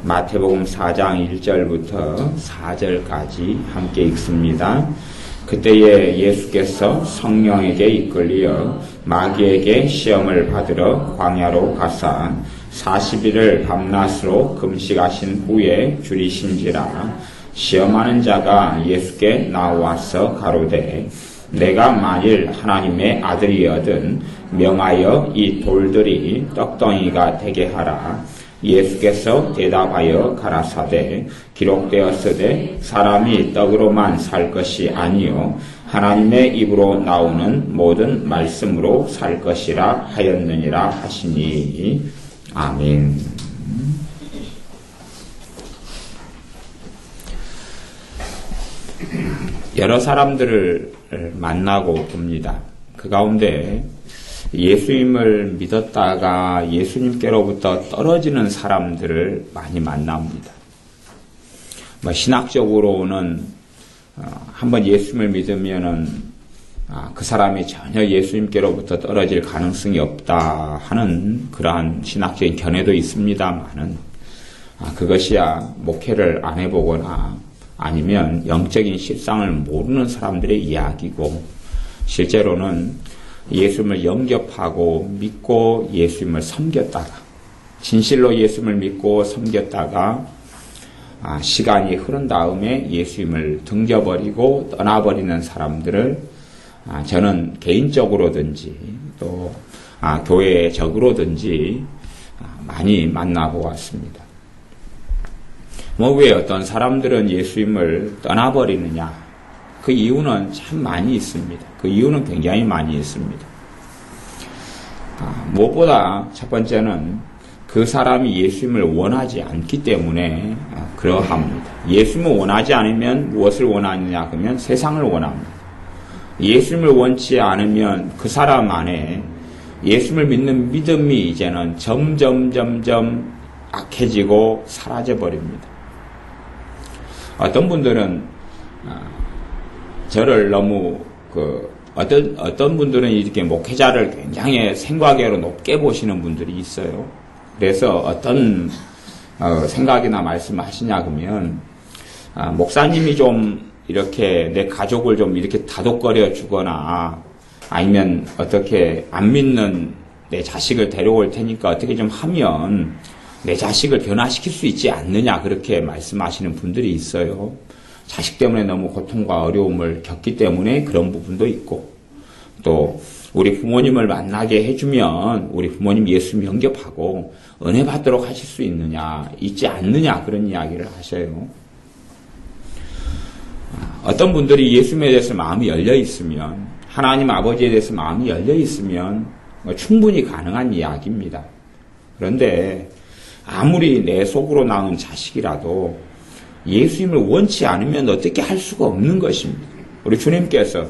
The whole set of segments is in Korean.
마태복음 4장 1절부터 4절까지 함께 읽습니다. 그때에 예수께서 성령에게 이끌리어 마귀에게 시험을 받으러 광야로 가사 40일을 밤낮으로 금식하신 후에 줄이신지라. 시험하는 자가 예수께 나와서 가로되 내가 만일 하나님의 아들이거든 명하여 이 돌들이 떡덩이가 되게 하라. 예수께서 대답하여 가라사대 기록되었으되 사람이 떡으로만 살 것이 아니요 하나님의 입으로 나오는 모든 말씀으로 살 것이라 하였느니라 하시니. 아멘. 여러 사람들을 만나고 봅니다. 그 가운데 예수님을 믿었다가 예수님께로부터 떨어지는 사람들을 많이 만납니다. 신학적으로는 한번 예수님을 믿으면은 그 사람이 전혀 예수님께로부터 떨어질 가능성이 없다 하는 그러한 신학적인 견해도 있습니다만은 그것이야 목회를 안 해보거나 아니면 영적인 실상을 모르는 사람들의 이야기고, 실제로는 예수님을 영접하고 믿고 예수님을 섬겼다가 진실로 예수님을 믿고 섬겼다가 시간이 흐른 다음에 예수님을 등져버리고 떠나버리는 사람들을 저는 개인적으로든지 또 교회적으로든지 많이 만나보았습니다. 왜 어떤 사람들은 예수님을 떠나버리느냐? 그 이유는 참 많이 있습니다. 그 이유는 굉장히 많이 있습니다. 무엇보다 첫 번째는 그 사람이 예수님을 원하지 않기 때문에 그러합니다. 예수님을 원하지 않으면 무엇을 원하느냐? 그러면 세상을 원합니다. 예수님을 원치 않으면 그 사람 안에 예수님을 믿는 믿음이 이제는 점점 악해지고 사라져버립니다. 어떤 분들은 저를 너무 어떤 분들은 이렇게 목회자를 굉장히 생각외로 높게 보시는 분들이 있어요. 그래서 어떤 생각이나 말씀을 하시냐 그러면 목사님이 좀 이렇게 내 가족을 좀 이렇게 다독거려 주거나 아니면 어떻게 안 믿는 내 자식을 데려올 테니까 어떻게 좀 하면 내 자식을 변화시킬 수 있지 않느냐, 그렇게 말씀하시는 분들이 있어요. 자식 때문에 너무 고통과 어려움을 겪기 때문에 그런 부분도 있고, 또 우리 부모님을 만나게 해주면 우리 부모님 예수님 영접하고 은혜 받도록 하실 수 있지 않느냐, 그런 이야기를 하셔요. 어떤 분들이 예수님에 대해서 마음이 열려 있으면, 하나님 아버지에 대해서 마음이 열려 있으면 충분히 가능한 이야기입니다. 그런데 아무리 내 속으로 낳은 자식이라도 예수님을 원치 않으면 어떻게 할 수가 없는 것입니다. 우리 주님께서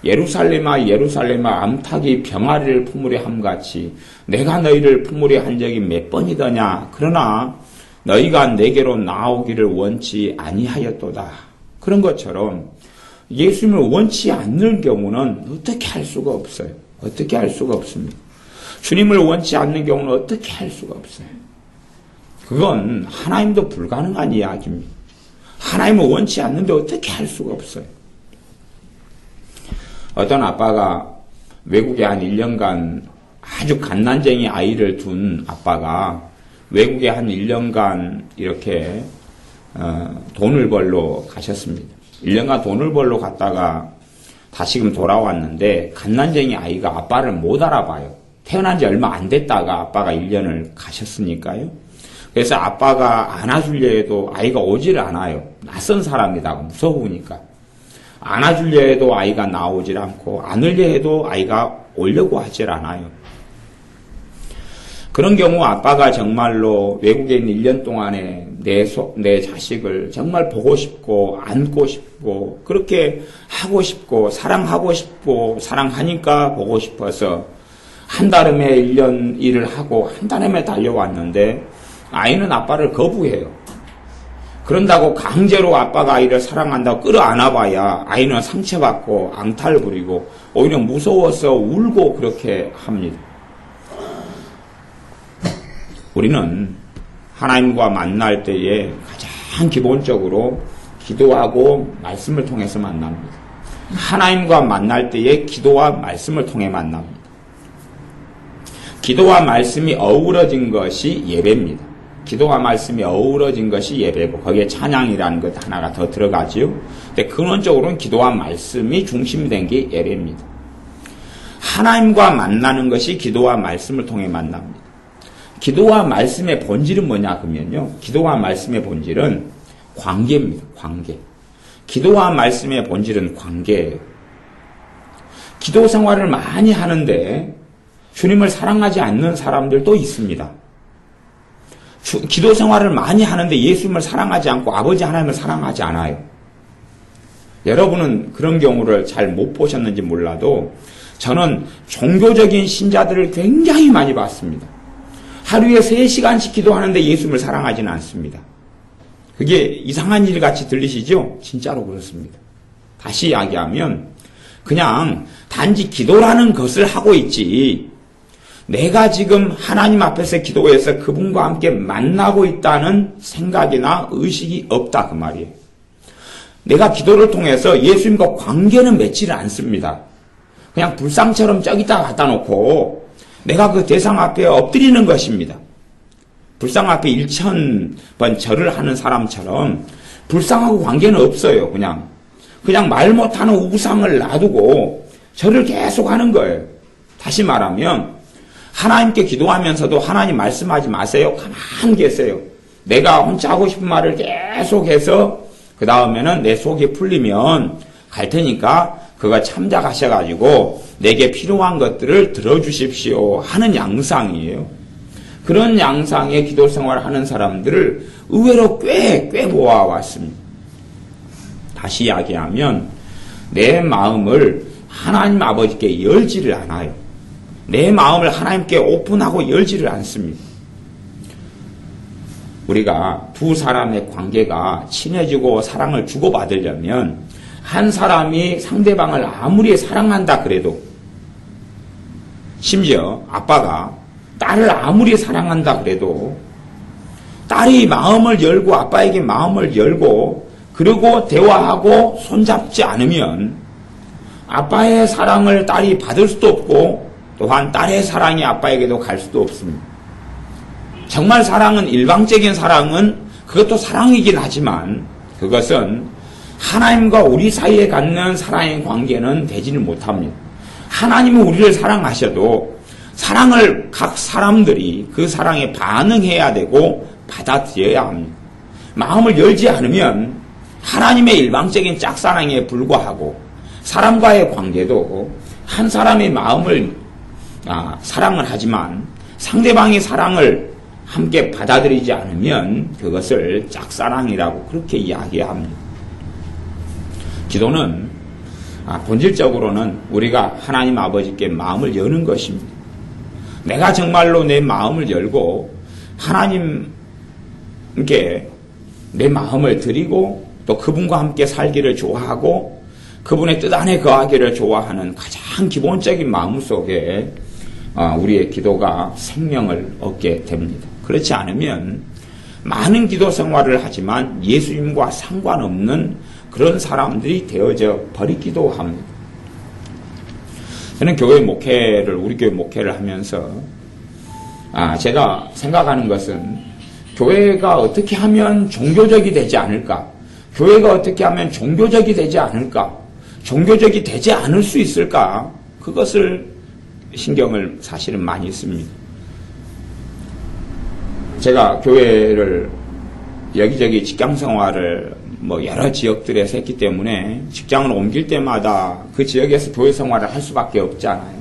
예루살렘아 예루살렘아 암탉이 병아리를 품으려 함같이 내가 너희를 품으려 한 적이 몇 번이더냐. 그러나 너희가 내게로 나오기를 원치 아니하였도다. 그런 것처럼 예수님을 원치 않는 경우는 어떻게 할 수가 없어요. 어떻게 할 수가 없습니다. 주님을 원치 않는 경우는 어떻게 할 수가 없어요. 그건 하나님도 불가능한 이야기입니다. 하나님을 원치 않는데 어떻게 할 수가 없어요. 어떤 아빠가 외국에 한 1년간 아주 갓난쟁이 아이를 둔 아빠가 외국에 한 1년간 이렇게 돈을 벌러 가셨습니다. 1년간 돈을 벌러 갔다가 다시금 돌아왔는데 갓난쟁이 아이가 아빠를 못 알아봐요. 태어난 지 얼마 안 됐다가 아빠가 1년을 가셨으니까요. 그래서 아빠가 안아주려 해도 아이가 오질 않아요. 낯선 사람이다. 무서우니까. 안아주려 해도 아이가 나오질 않고 안으려 해도 아이가 오려고 하질 않아요. 그런 경우 아빠가 정말로 외국에 있는 1년 동안에 내 자식을 정말 보고 싶고 안고 싶고 그렇게 하고 싶고 사랑하고 싶고 사랑하니까 보고 싶어서 한달음에 1년 일을 하고 한달음에 달려왔는데 아이는 아빠를 거부해요. 그런다고 강제로 아빠가 아이를 사랑한다고 끌어안아봐야 아이는 상처받고 앙탈 부리고 오히려 무서워서 울고 그렇게 합니다. 우리는 하나님과 만날 때에 가장 기본적으로 기도하고 말씀을 통해서 만납니다. 하나님과 만날 때에 기도와 말씀을 통해 만납니다. 기도와 말씀이 어우러진 것이 예배입니다. 기도와 말씀이 어우러진 것이 예배고 거기에 찬양이라는 것 하나가 더 들어가지요. 근데 근원적으로는 기도와 말씀이 중심이 된 게 예배입니다. 하나님과 만나는 것이 기도와 말씀을 통해 만납니다. 기도와 말씀의 본질은 뭐냐 그러면요. 기도와 말씀의 본질은 관계입니다. 관계. 기도와 말씀의 본질은 관계예요. 기도 생활을 많이 하는데 주님을 사랑하지 않는 사람들도 있습니다. 기도 생활을 많이 하는데 예수님을 사랑하지 않고 아버지 하나님을 사랑하지 않아요. 여러분은 그런 경우를 잘 못 보셨는지 몰라도 저는 종교적인 신자들을 굉장히 많이 봤습니다. 하루에 3시간씩 기도하는데 예수님을 사랑하지는 않습니다. 그게 이상한 일 같이 들리시죠? 진짜로 그렇습니다. 다시 이야기하면 그냥 단지 기도라는 것을 하고 있지 내가 지금 하나님 앞에서 기도해서 그분과 함께 만나고 있다는 생각이나 의식이 없다 그 말이에요. 내가 기도를 통해서 예수님과 관계는 맺지를 않습니다. 그냥 불상처럼 저기다 갖다 놓고 내가 그 대상 앞에 엎드리는 것입니다. 불상 앞에 1000번 절을 하는 사람처럼 불상하고 관계는 없어요. 그냥 말 못하는 우상을 놔두고 절을 계속 하는 거예요. 다시 말하면 하나님께 기도하면서도 하나님 말씀하지 마세요. 가만히 계세요. 내가 혼자 하고 싶은 말을 계속해서 그 다음에는 내 속이 풀리면 갈 테니까 그거 참작하셔가지고 내게 필요한 것들을 들어주십시오 하는 양상이에요. 그런 양상의 기도 생활을 하는 사람들을 의외로 꽤 보아왔습니다. 다시 이야기하면 내 마음을 하나님 아버지께 열지를 않아요. 내 마음을 하나님께 오픈하고 열지를 않습니다. 우리가 두 사람의 관계가 친해지고 사랑을 주고받으려면 한 사람이 상대방을 아무리 사랑한다 그래도 심지어 아빠가 딸을 아무리 사랑한다 그래도 딸이 마음을 열고 아빠에게 마음을 열고 그리고 대화하고 손잡지 않으면 아빠의 사랑을 딸이 받을 수도 없고 또한 딸의 사랑이 아빠에게도 갈 수도 없습니다. 정말 사랑은 일방적인 사랑은 그것도 사랑이긴 하지만 그것은 하나님과 우리 사이에 갖는 사랑의 관계는 되지는 못합니다. 하나님은 우리를 사랑하셔도 사랑을 각 사람들이 그 사랑에 반응해야 되고 받아들여야 합니다. 마음을 열지 않으면 하나님의 일방적인 짝사랑에 불과하고 사람과의 관계도 한 사람의 마음을 사랑을 하지만 상대방의 사랑을 함께 받아들이지 않으면 그것을 짝사랑이라고 그렇게 이야기합니다. 기도는 본질적으로는 우리가 하나님 아버지께 마음을 여는 것입니다. 내가 정말로 내 마음을 열고 하나님께 내 마음을 드리고 또 그분과 함께 살기를 좋아하고 그분의 뜻 안에 거하기를 좋아하는 가장 기본적인 마음 속에 우리의 기도가 생명을 얻게 됩니다. 그렇지 않으면 많은 기도 생활을 하지만 예수님과 상관없는 그런 사람들이 되어져 버리기도 합니다. 저는 우리 교회 목회를 하면서 제가 생각하는 것은 교회가 어떻게 하면 종교적이 되지 않을까? 교회가 어떻게 하면 종교적이 되지 않을까? 종교적이 되지 않을 수 있을까? 그것을 신경을 사실은 많이 씁니다. 제가 교회를 여기저기 직장 생활을 여러 지역들에서 했기 때문에 직장을 옮길 때마다 그 지역에서 교회 생활을 할 수밖에 없잖아요.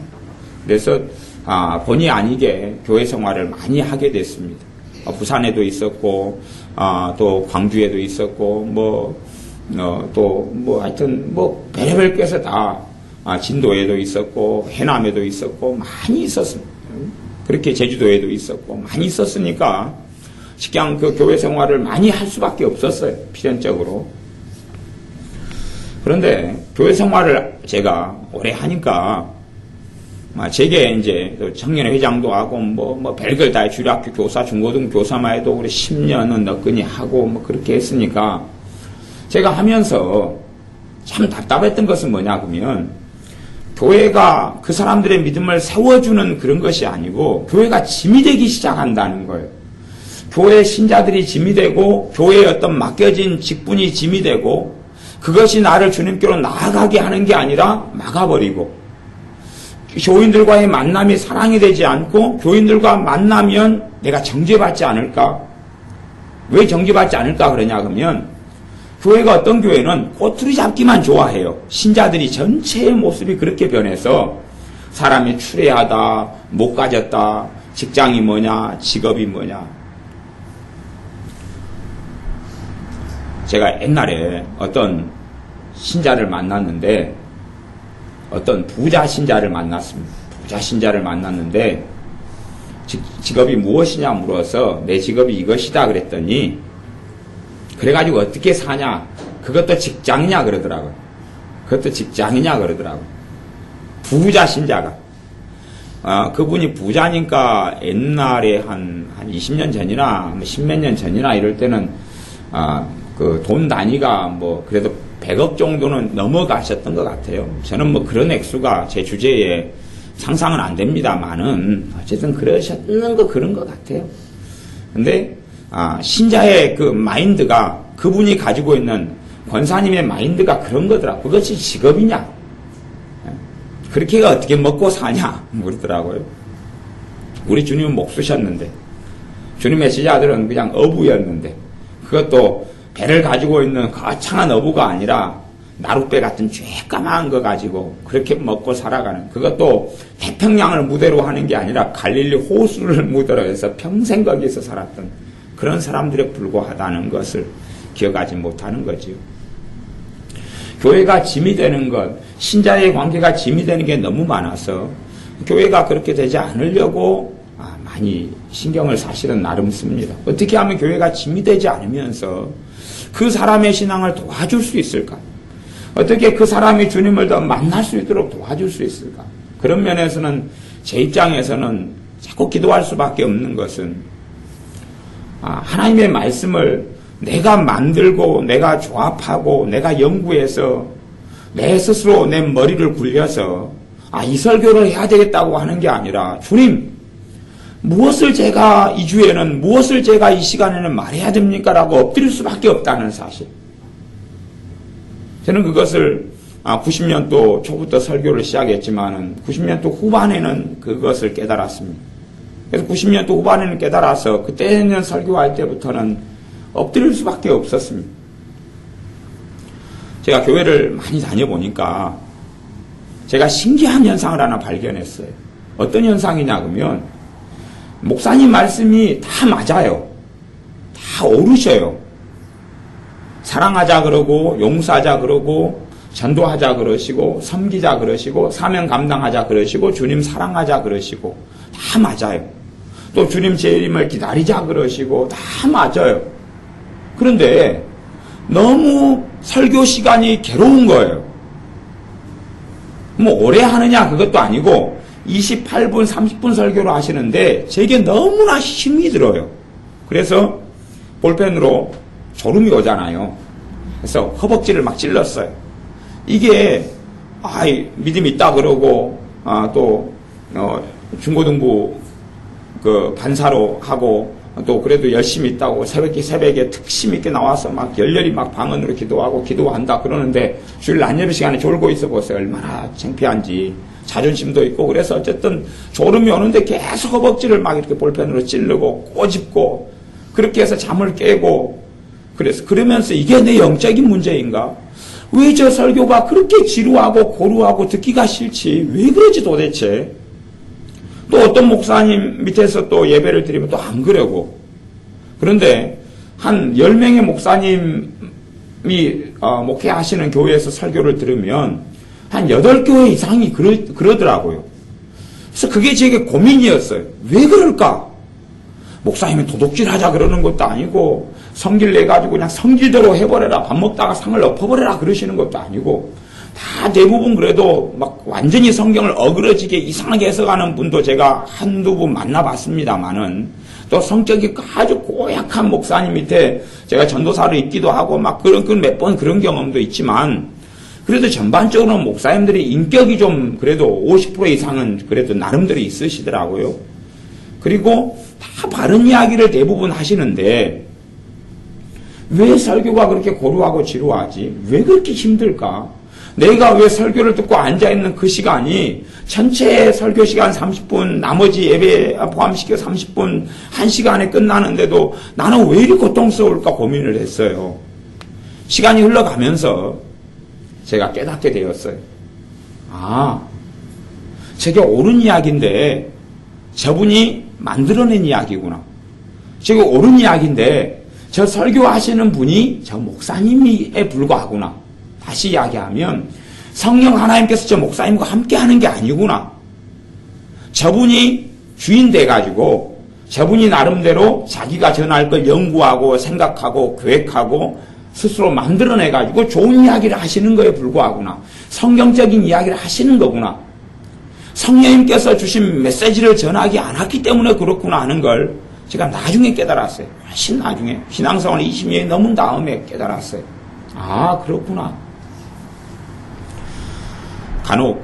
그래서 본의 아니게 교회 생활을 많이 하게 됐습니다. 부산에도 있었고 또 광주에도 있었고 하여튼 별의별 곳에서 다 진도에도 있었고 해남에도 있었고 많이 있었습니다. 그렇게 제주도에도 있었고 많이 있었으니까 직장 교회 생활을 많이 할 수밖에 없었어요. 필연적으로. 그런데 교회 생활을 제가 오래 하니까 제게 이제 청년회 회장도 하고 별걸 다 주일학교 교사, 중고등 교사만 해도 우리 10년은 너끈히 하고 그렇게 했으니까 제가 하면서 참 답답했던 것은 뭐냐 그러면 교회가 그 사람들의 믿음을 세워주는 그런 것이 아니고 교회가 짐이 되기 시작한다는 거예요. 교회 신자들이 짐이 되고 교회에 어떤 맡겨진 직분이 짐이 되고 그것이 나를 주님께로 나아가게 하는 게 아니라 막아버리고 교인들과의 만남이 사랑이 되지 않고 교인들과 만나면 내가 정죄받지 않을까? 왜 정죄받지 않을까 그러냐 그러면 교회가 어떤 교회는 꼬투리 잡기만 좋아해요. 신자들이 전체의 모습이 그렇게 변해서 사람이 추레하다, 못 가졌다, 직장이 뭐냐, 직업이 뭐냐. 제가 옛날에 어떤 신자를 만났는데 어떤 부자 신자를 만났습니다. 부자 신자를 만났는데 직업이 무엇이냐 물어서 내 직업이 이것이다 그랬더니 그래가지고 어떻게 사냐 그것도 직장이냐 그러더라고요. 그것도 직장이냐 그러더라고요. 부자 신자가 그분이 부자니까 옛날에 한 20년 전이나 10몇 년 전이나 이럴 때는 그 돈 단위가 그래도 100억 정도는 넘어가셨던 것 같아요. 저는 그런 액수가 제 주제에 상상은 안 됩니다만은 어쨌든 그러셨는 거 그런 것 같아요. 근데 신자의 그 마인드가 그분이 가지고 있는 권사님의 마인드가 그런 거더라. 그것이 직업이냐? 그렇게가 어떻게 먹고 사냐? 그러더라고요. 우리 주님은 목수셨는데 주님의 제자들은 그냥 어부였는데 그것도 배를 가지고 있는 거창한 어부가 아니라 나룻배 같은 쬐까만 거 가지고 그렇게 먹고 살아가는 그것도 태평양을 무대로 하는 게 아니라 갈릴리 호수를 무대로 해서 평생 거기서 살았던 그런 사람들에 불과하다는 것을 기억하지 못하는 거지요. 교회가 짐이 되는 것, 신자의 관계가 짐이 되는 게 너무 많아서 교회가 그렇게 되지 않으려고 많이 신경을 사실은 나름 씁니다. 어떻게 하면 교회가 짐이 되지 않으면서 그 사람의 신앙을 도와줄 수 있을까? 어떻게 그 사람이 주님을 더 만날 수 있도록 도와줄 수 있을까? 그런 면에서는 제 입장에서는 자꾸 기도할 수밖에 없는 것은 하나님의 말씀을 내가 만들고 내가 조합하고 내가 연구해서 내 스스로 내 머리를 굴려서 이 설교를 해야 되겠다고 하는 게 아니라 주님 무엇을 제가 이 주에는 무엇을 제가 이 시간에는 말해야 됩니까? 라고 엎드릴 수밖에 없다는 사실. 저는 그것을 90년도 초부터 설교를 시작했지만은 90년도 후반에는 그것을 깨달았습니다. 그래서 90년도 후반에는 깨달아서 그때는 설교할 때부터는 엎드릴 수밖에 없었습니다. 제가 교회를 많이 다녀보니까 제가 신기한 현상을 하나 발견했어요. 어떤 현상이냐 그러면 목사님 말씀이 다 맞아요. 다 오르셔요. 사랑하자 그러고 용서하자 그러고 전도하자 그러시고 섬기자 그러시고 사명 감당하자 그러시고 주님 사랑하자 그러시고 다 맞아요. 또 주님 재림을 기다리자 그러시고 다 맞아요. 그런데 너무 설교 시간이 괴로운 거예요. 오래 하느냐 그것도 아니고 28분 30분 설교를 하시는데 제게 너무나 힘이 들어요. 그래서 볼펜으로 졸음이 오잖아요. 그래서 허벅지를 막 찔렀어요. 이게 믿음 있다 그러고 또 중고등부 그 반사로 하고 또 그래도 열심히 있다고 새벽에 특심 있게 나와서 막 열렬히 막 방언으로 기도하고 기도한다 그러는데 주일 낮예배 시간에 졸고 있어 보세요. 얼마나 창피한지. 자존심도 있고 그래서 어쨌든 졸음이 오는데 계속 허벅지를 막 이렇게 볼펜으로 찌르고 꼬집고 그렇게 해서 잠을 깨고 그러면서 이게 내 영적인 문제인가? 왜 저 설교가 그렇게 지루하고 고루하고 듣기가 싫지? 왜 그러지 도대체? 또 어떤 목사님 밑에서 또 예배를 드리면 또 안 그러고 그런데 한 10명의 목사님이 목회하시는 교회에서 설교를 들으면 한 8교회 이상이 그러더라고요. 그래서 그게 제게 고민이었어요. 왜 그럴까? 목사님이 도둑질 하자 그러는 것도 아니고 성질 내가지고 그냥 성질대로 해버려라. 밥 먹다가 상을 엎어버려라 그러시는 것도 아니고 다 대부분 그래도 막 완전히 성경을 어그러지게 이상하게 해석하는 분도 제가 한두 분 만나봤습니다만은 또 성격이 아주 고약한 목사님 밑에 제가 전도사로 있기도 하고 막 그런 몇 번 그런 경험도 있지만 그래도 전반적으로 목사님들이 인격이 좀 그래도 50% 이상은 그래도 나름대로 있으시더라고요. 그리고 다 바른 이야기를 대부분 하시는데 왜 설교가 그렇게 고루하고 지루하지? 왜 그렇게 힘들까? 내가 왜 설교를 듣고 앉아있는 그 시간이 전체 설교 시간 30분, 나머지 예배 포함시켜 30분, 1시간에 끝나는데도 나는 왜 이리 고통스러울까 고민을 했어요. 시간이 흘러가면서 제가 깨닫게 되었어요. 아, 저게 옳은 이야기인데 저분이 만들어낸 이야기구나. 저게 옳은 이야기인데 저 설교하시는 분이 저 목사님에 불과하구나. 다시 이야기하면 성령 하나님께서 저 목사님과 함께 하는 게 아니구나. 저분이 주인 돼가지고 저분이 나름대로 자기가 전할 걸 연구하고 생각하고 계획하고 스스로 만들어내가지고 좋은 이야기를 하시는 거에 불과하구나. 성경적인 이야기를 하시는 거구나. 성령님께서 주신 메시지를 전하지 않았기 때문에 그렇구나 하는 걸 제가 나중에 깨달았어요. 훨씬 나중에. 신앙생활 20년이 넘은 다음에 깨달았어요. 아, 그렇구나. 간혹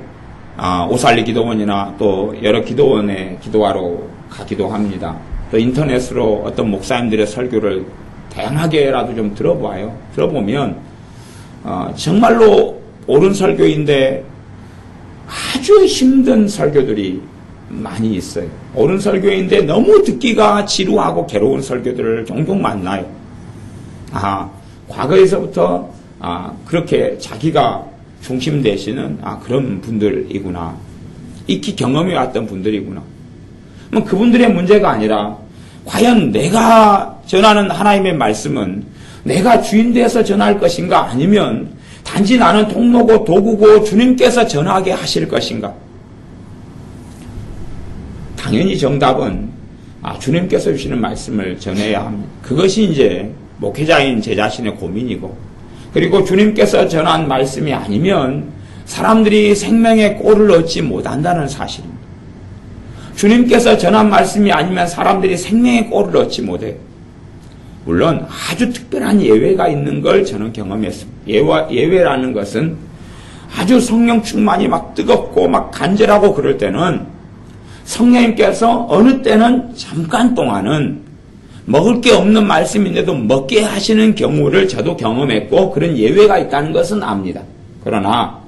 오살리 기도원이나 또 여러 기도원에 기도하러 가기도 합니다. 또 인터넷으로 어떤 목사님들의 설교를 다양하게라도 좀 들어봐요. 들어보면 정말로 옳은 설교인데 아주 힘든 설교들이 많이 있어요. 옳은 설교인데 너무 듣기가 지루하고 괴로운 설교들을 종종 만나요. 과거에서부터 그렇게 자기가 중심 되시는 그런 분들이구나. 익히 경험해 왔던 분들이구나. 그분들의 문제가 아니라 과연 내가 전하는 하나님의 말씀은 내가 주인 되어서 전할 것인가 아니면 단지 나는 통로고 도구고 주님께서 전하게 하실 것인가. 당연히 정답은 주님께서 주시는 말씀을 전해야 합니다. 그것이 이제 목회자인 제 자신의 고민이고 그리고 주님께서 전한 말씀이 아니면 사람들이 생명의 꼴을 얻지 못한다는 사실입니다. 주님께서 전한 말씀이 아니면 사람들이 생명의 꼴을 얻지 못해요. 물론 아주 특별한 예외가 있는 걸 저는 경험했습니다. 예외라는 것은 아주 성령 충만이 막 뜨겁고 막 간절하고 그럴 때는 성령님께서 어느 때는 잠깐 동안은 먹을 게 없는 말씀인데도 먹게 하시는 경우를 저도 경험했고 그런 예외가 있다는 것은 압니다. 그러나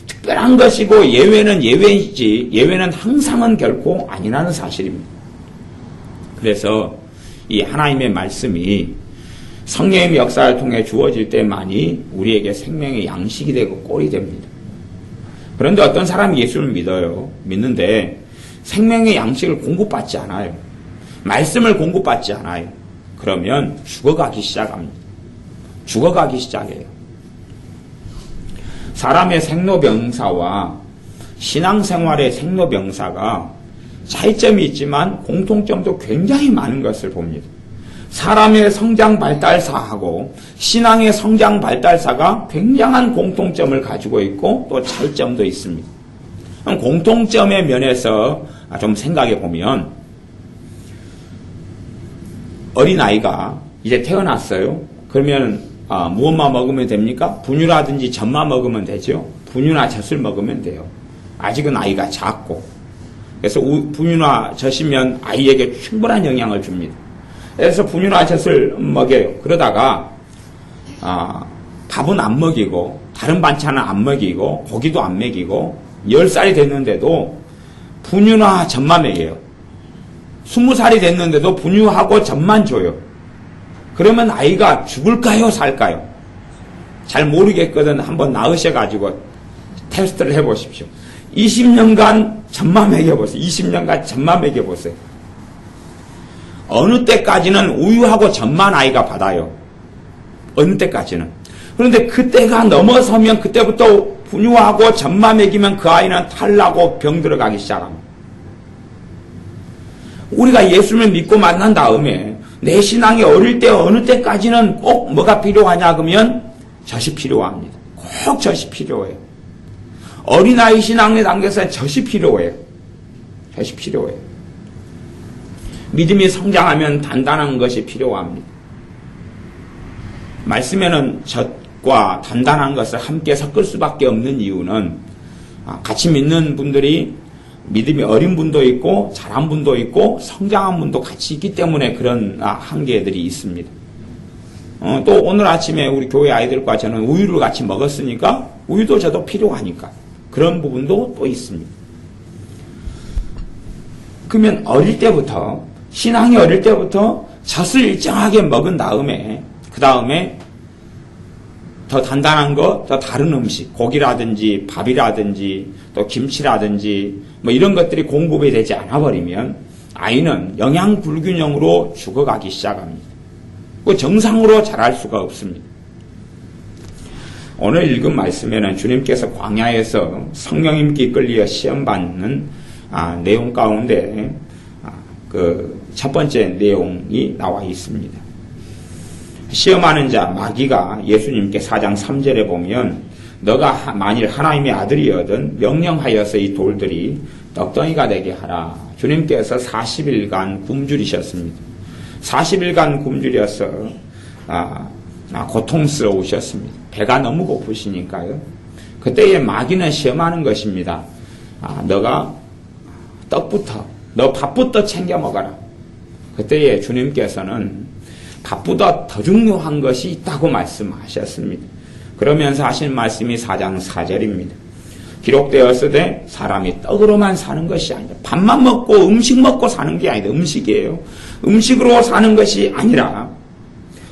특별한 것이고 예외는 예외이지 예외는 항상은 결코 아니라는 사실입니다. 그래서 이 하나님의 말씀이 성령의 역사를 통해 주어질 때만이 우리에게 생명의 양식이 되고 꼴이 됩니다. 그런데 어떤 사람이 예수를 믿어요. 믿는데 생명의 양식을 공급받지 않아요. 말씀을 공급받지 않아요. 그러면 죽어가기 시작합니다. 죽어가기 시작해요. 사람의 생로병사와 신앙생활의 생로병사가 차이점이 있지만 공통점도 굉장히 많은 것을 봅니다. 사람의 성장 발달사하고 신앙의 성장 발달사가 굉장한 공통점을 가지고 있고 또 차이점도 있습니다. 공통점의 면에서 좀 생각해 보면 어린아이가 이제 태어났어요. 그러면 무엇만 먹으면 됩니까? 분유라든지 젖만 먹으면 되죠. 분유나 젖을 먹으면 돼요. 아직은 아이가 작고 그래서 분유나 젖이면 아이에게 충분한 영향을 줍니다. 그래서 분유나 젖을 먹여요. 그러다가 밥은 안 먹이고 다른 반찬은 안 먹이고 고기도 안 먹이고 10살이 됐는데도 분유나 젖만 먹여요. 20살이 됐는데도 분유하고 젖만 줘요. 그러면 아이가 죽을까요? 살까요? 잘 모르겠거든. 한번 낳으셔가지고 테스트를 해보십시오. 20년간 젖만 먹여보세요. 20년간 젖만 먹여보세요. 어느 때까지는 우유하고 젖만 아이가 받아요. 어느 때까지는. 그런데 그때가 넘어서면 그때부터 분유하고 젖만 먹이면 그 아이는 탈나고 병 들어가기 시작합니다. 우리가 예수를 믿고 만난 다음에 내 신앙이 어릴 때 어느 때까지는 꼭 뭐가 필요하냐 그러면 젖이 필요합니다. 꼭 젖이 필요해요. 어린아이 신앙의 단계에서 젖이 필요해요. 젖이 필요해요. 믿음이 성장하면 단단한 것이 필요합니다. 말씀에는 젖과 단단한 것을 함께 섞을 수밖에 없는 이유는 같이 믿는 분들이 믿음이 어린 분도 있고 자란 분도 있고 성장한 분도 같이 있기 때문에 그런 한계들이 있습니다. 또 오늘 아침에 우리 교회 아이들과 저는 우유를 같이 먹었으니까 우유도 저도 필요하니까 그런 부분도 또 있습니다. 그러면 어릴 때부터 신앙이 어릴 때부터 젖을 일정하게 먹은 다음에 그 다음에 더 단단한 거, 더 다른 음식, 고기라든지 밥이라든지 또 김치라든지 뭐 이런 것들이 공급이 되지 않아 버리면 아이는 영양 불균형으로 죽어가기 시작합니다. 그 정상으로 자랄 수가 없습니다. 오늘 읽은 말씀에는 주님께서 광야에서 성령님께 이끌려 시험받는 내용 가운데 그 첫 번째 내용이 나와 있습니다. 시험하는 자 마귀가 예수님께 4장 3절에 보면 너가 만일 하나님의 아들이거든 명령하여서 이 돌들이 떡덩이가 되게 하라. 주님께서 40일간 굶주리셨습니다. 40일간 굶주려서 고통스러우셨습니다. 배가 너무 고프시니까요. 그때에 마귀는 시험하는 것입니다. 너가 너 밥부터 챙겨 먹어라. 그때에 주님께서는 밥보다 더 중요한 것이 있다고 말씀하셨습니다. 그러면서 하신 말씀이 4장 4절입니다. 기록되었으되 사람이 떡으로만 사는 것이 아니라 밥만 먹고 음식 먹고 사는 게 아니다. 음식이에요. 음식으로 사는 것이 아니라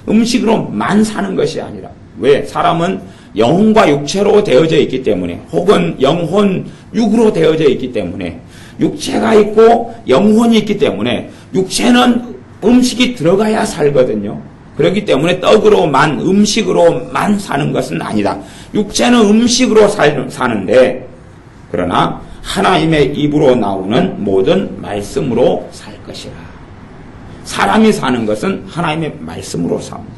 음식으로만 사는 것이 아니라 왜? 사람은 영혼과 육체로 되어져 있기 때문에 혹은 영혼, 육으로 되어져 있기 때문에 육체가 있고 영혼이 있기 때문에 육체는 음식이 들어가야 살거든요. 그렇기 때문에 떡으로만 음식으로만 사는 것은 아니다. 육체는 음식으로 사는데 그러나 하나님의 입으로 나오는 모든 말씀으로 살 것이라. 사람이 사는 것은 하나님의 말씀으로 삽니다.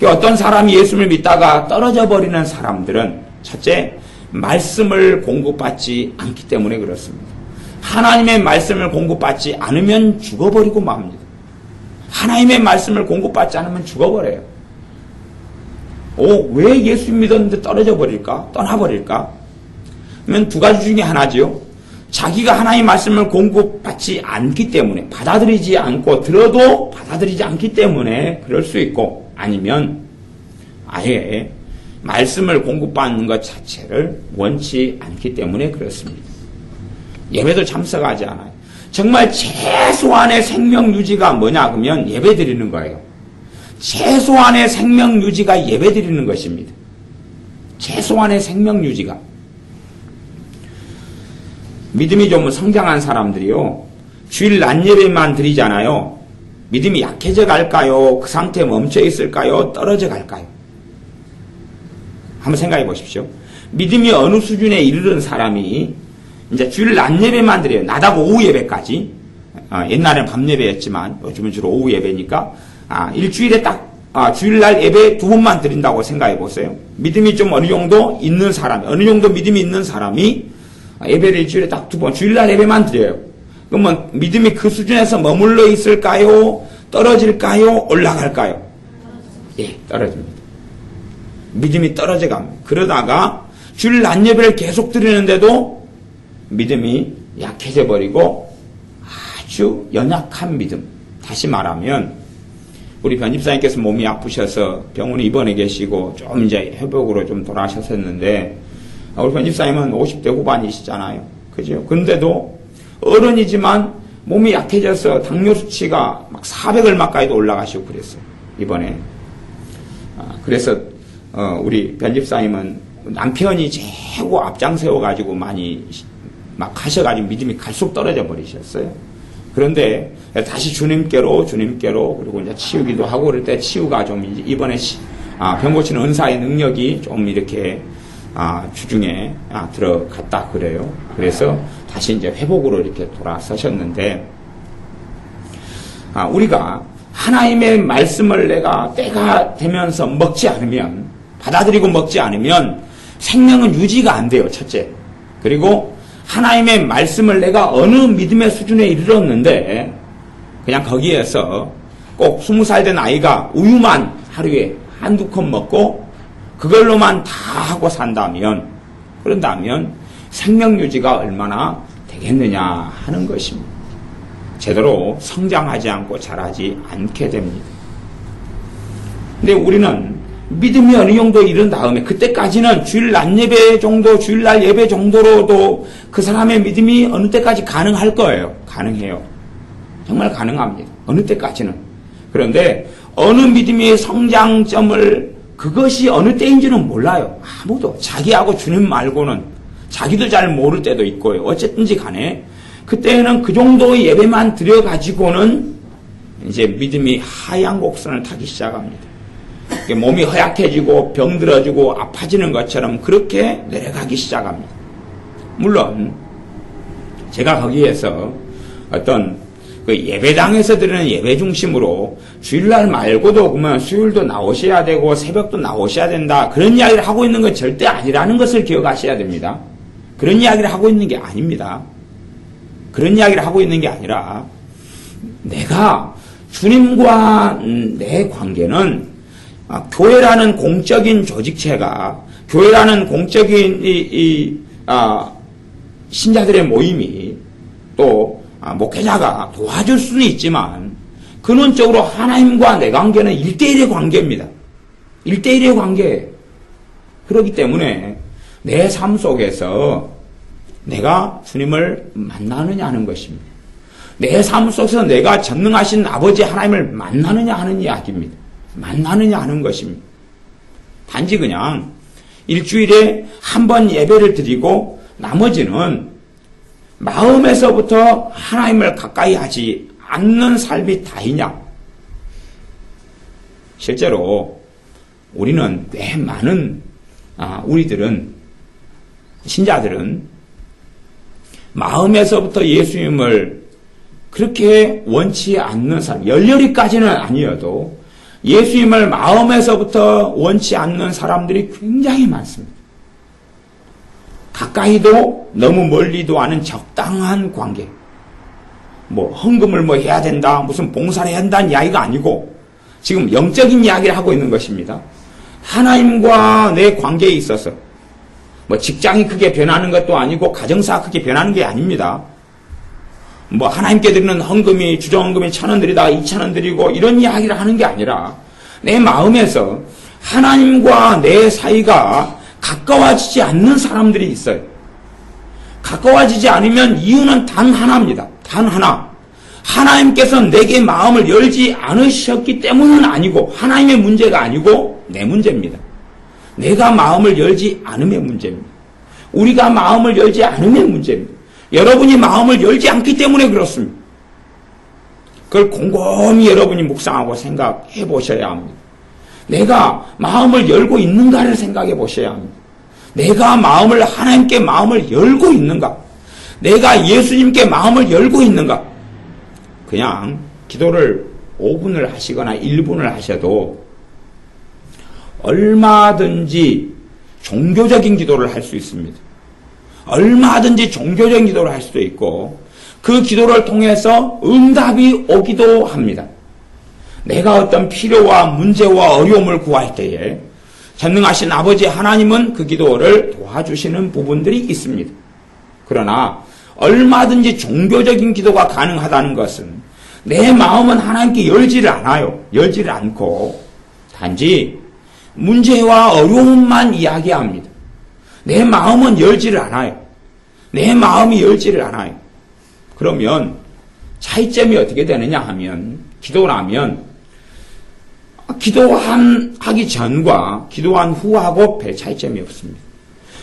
어떤 사람이 예수를 믿다가 떨어져 버리는 사람들은 첫째, 말씀을 공급받지 않기 때문에 그렇습니다. 하나님의 말씀을 공급받지 않으면 죽어버리고 맙니다. 하나님의 말씀을 공급받지 않으면 죽어버려요. 왜 예수 믿었는데 떨어져 버릴까? 떠나버릴까? 그러면 두 가지 중에 하나지요. 자기가 하나님의 말씀을 공급받지 않기 때문에 받아들이지 않고 들어도 받아들이지 않기 때문에 그럴 수 있고 아니면 아예 말씀을 공급받는 것 자체를 원치 않기 때문에 그렇습니다. 예배도 참석하지 않아요. 정말 최소한의 생명 유지가 뭐냐 그러면 예배 드리는 거예요. 최소한의 생명 유지가 예배 드리는 것입니다. 최소한의 생명 유지가. 믿음이 좀 성장한 사람들이요. 주일 낮 예배만 드리잖아요. 믿음이 약해져 갈까요? 그 상태에 멈춰 있을까요? 떨어져 갈까요? 한번 생각해 보십시오. 믿음이 어느 수준에 이르는 사람이 이제 주일 낮 예배만 드려요. 낮하고 오후 예배까지. 옛날에는 밤 예배였지만 요즘은 주로 오후 예배니까 일주일에 딱 주일날 예배 2번만 드린다고 생각해 보세요. 믿음이 좀 어느 정도 있는 사람이 어느 정도 믿음이 있는 사람이 예배를 일주일에 딱 2번 주일날 예배만 드려요. 그러면 믿음이 그 수준에서 머물러 있을까요? 떨어질까요? 올라갈까요? 예, 떨어집니다. 믿음이 떨어져 갑니다. 그러다가 주일 낮 예배를 계속 드리는데도 믿음이 약해져 버리고 아주 연약한 믿음. 다시 말하면 우리 변집사님께서 몸이 아프셔서 병원에 입원해 계시고 좀 이제 회복으로 좀 돌아가셨었는데 우리 변집사님은 50대 후반이시잖아요. 그죠? 근데도 어른이지만 몸이 약해져서 당뇨 수치가 막 400을 막까지도 올라가시고 그랬어요. 이번에. 그래서 우리 변집사님은 남편이 최고 앞장 세워가지고 많이 막 하셔가지고 믿음이 갈수록 떨어져 버리셨어요. 그런데 다시 주님께로 그리고 이제 치우기도 하고 그럴 때 치유가 좀 이번에 병 고치는 은사의 능력이 좀 이렇게 주중에 들어갔다 그래요. 그래서 다시 이제 회복으로 이렇게 돌아서셨는데 우리가 하나님의 말씀을 내가 때가 되면서 먹지 않으면 받아들이고 먹지 않으면 생명은 유지가 안 돼요. 첫째. 그리고 하나님의 말씀을 내가 어느 믿음의 수준에 이르렀는데 그냥 거기에서 꼭 20살 된 아이가 우유만 하루에 한두 컵 먹고 그걸로만 다 하고 그런다면 생명 유지가 얼마나 되겠느냐 하는 것입니다. 제대로 성장하지 않고 자라지 않게 됩니다. 근데 우리는 믿음이 어느 정도 이른 다음에 그때까지는 주일날 예배 정도, 주일날 예배 정도로도 그 사람의 믿음이 어느 때까지 가능할 거예요. 가능해요. 정말 가능합니다. 어느 때까지는. 그런데 어느 믿음의 성장점을 그것이 어느 때인지는 몰라요. 아무도. 자기하고 주님 말고는 자기도 잘 모를 때도 있고요. 어쨌든지 간에 그때는 그 정도의 예배만 드려가지고는 이제 믿음이 하향 곡선을 타기 시작합니다. 몸이 허약해지고 병들어지고 아파지는 것처럼 그렇게 내려가기 시작합니다. 물론 제가 거기에서 어떤 그 예배당에서 드리는 예배 중심으로 주일날 말고도 그러면 수요일도 나오셔야 되고 새벽도 나오셔야 된다 그런 이야기를 하고 있는 건 절대 아니라는 것을 기억하셔야 됩니다. 그런 이야기를 하고 있는 게 아닙니다. 그런 이야기를 하고 있는 게 아니라 내가 주님과 내 관계는 교회라는 공적인 조직체가 교회라는 공적인 신자들의 모임이 또 목회자가 도와줄 수는 있지만 근원적으로 하나님과 내 관계는 1대1의 관계입니다. 1대1의 관계. 그렇기 때문에 내 삶 속에서 내가 주님을 만나느냐 하는 것입니다. 내 삶 속에서 내가 전능하신 아버지 하나님을 만나느냐 하는 이야기입니다. 만나느냐 하는 것입니다. 단지 그냥 일주일에 한 번 예배를 드리고 나머지는 마음에서부터 하나님을 가까이 하지 않는 삶이 다이냐? 실제로 우리는 꽤 많은 우리들은 신자들은 마음에서부터 예수님을 그렇게 원치 않는 사람, 열렬히까지는 아니어도 예수님을 마음에서부터 원치 않는 사람들이 굉장히 많습니다. 가까이도 너무 멀리도 않은 적당한 관계. 헌금을 해야 된다, 무슨 봉사를 해야 한다는 이야기가 아니고 지금 영적인 이야기를 하고 있는 것입니다. 하나님과 내 관계에 있어서 직장이 크게 변하는 것도 아니고 가정사가 크게 변하는 게 아닙니다. 하나님께 드리는 헌금이 주정헌금이 1,000원 드리다가 2,000원 드리고 이런 이야기를 하는 게 아니라 내 마음에서 하나님과 내 사이가 가까워지지 않는 사람들이 있어요. 가까워지지 않으면 이유는 단 하나입니다. 단 하나. 하나님께서 내게 마음을 열지 않으셨기 때문은 아니고 하나님의 문제가 아니고 내 문제입니다. 내가 마음을 열지 않음의 문제입니다. 우리가 마음을 열지 않음의 문제입니다. 여러분이 마음을 열지 않기 때문에 그렇습니다. 그걸 곰곰이 여러분이 묵상하고 생각해 보셔야 합니다. 내가 마음을 열고 있는가를 생각해 보셔야 합니다. 내가 하나님께 마음을 열고 있는가? 내가 예수님께 마음을 열고 있는가? 그냥 기도를 5분을 하시거나 1분을 하셔도 얼마든지 종교적인 기도를 할 수 있습니다. 얼마든지 종교적인 기도를 할 수도 있고 그 기도를 통해서 응답이 오기도 합니다. 내가 어떤 필요와 문제와 어려움을 구할 때에 전능하신 아버지 하나님은 그 기도를 도와주시는 부분들이 있습니다. 그러나 얼마든지 종교적인 기도가 가능하다는 것은 내 마음은 하나님께 열지를 않아요. 열지를 않고 단지 문제와 어려움만 이야기합니다. 내 마음은 열지를 않아요. 내 마음이 열지를 않아요. 그러면 차이점이 어떻게 되느냐 하면 기도하기 전과 기도한 후하고 별 차이점이 없습니다.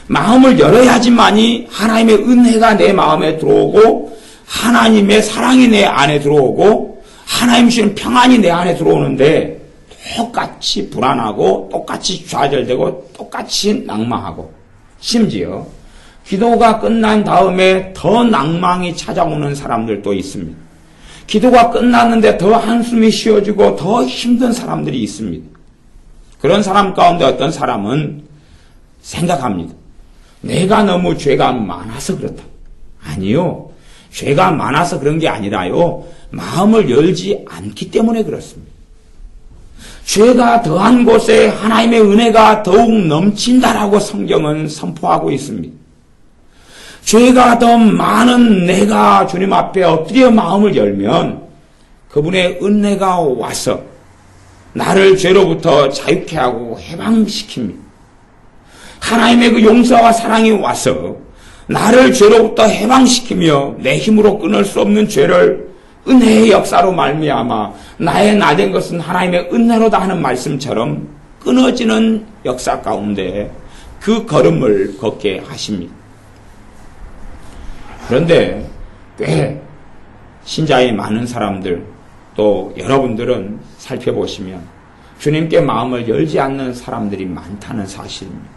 마음을 열어야지만이 하나님의 은혜가 내 마음에 들어오고 하나님의 사랑이 내 안에 들어오고 하나님 주시는 평안이 내 안에 들어오는데 똑같이 불안하고 똑같이 좌절되고 똑같이 낭망하고 심지어 기도가 끝난 다음에 더 낭망이 찾아오는 사람들도 있습니다. 기도가 끝났는데 더 한숨이 쉬어지고 더 힘든 사람들이 있습니다. 그런 사람 가운데 어떤 사람은 생각합니다. 내가 너무 죄가 많아서 그렇다. 아니요. 죄가 많아서 그런 게 아니라요. 마음을 열지 않기 때문에 그렇습니다. 죄가 더한 곳에 하나님의 은혜가 더욱 넘친다라고 성경은 선포하고 있습니다. 죄가 더 많은 내가 주님 앞에 엎드려 마음을 열면 그분의 은혜가 와서 나를 죄로부터 자유케 하고 해방시킵니다. 하나님의 그 용서와 사랑이 와서 나를 죄로부터 해방시키며 내 힘으로 끊을 수 없는 죄를 은혜의 역사로 말미암아 나의 나된 것은 하나님의 은혜로다 하는 말씀처럼 끊어지는 역사 가운데 그 걸음을 걷게 하십니다. 그런데 꽤 신자의 많은 사람들 또 여러분들은 살펴보시면 주님께 마음을 열지 않는 사람들이 많다는 사실입니다.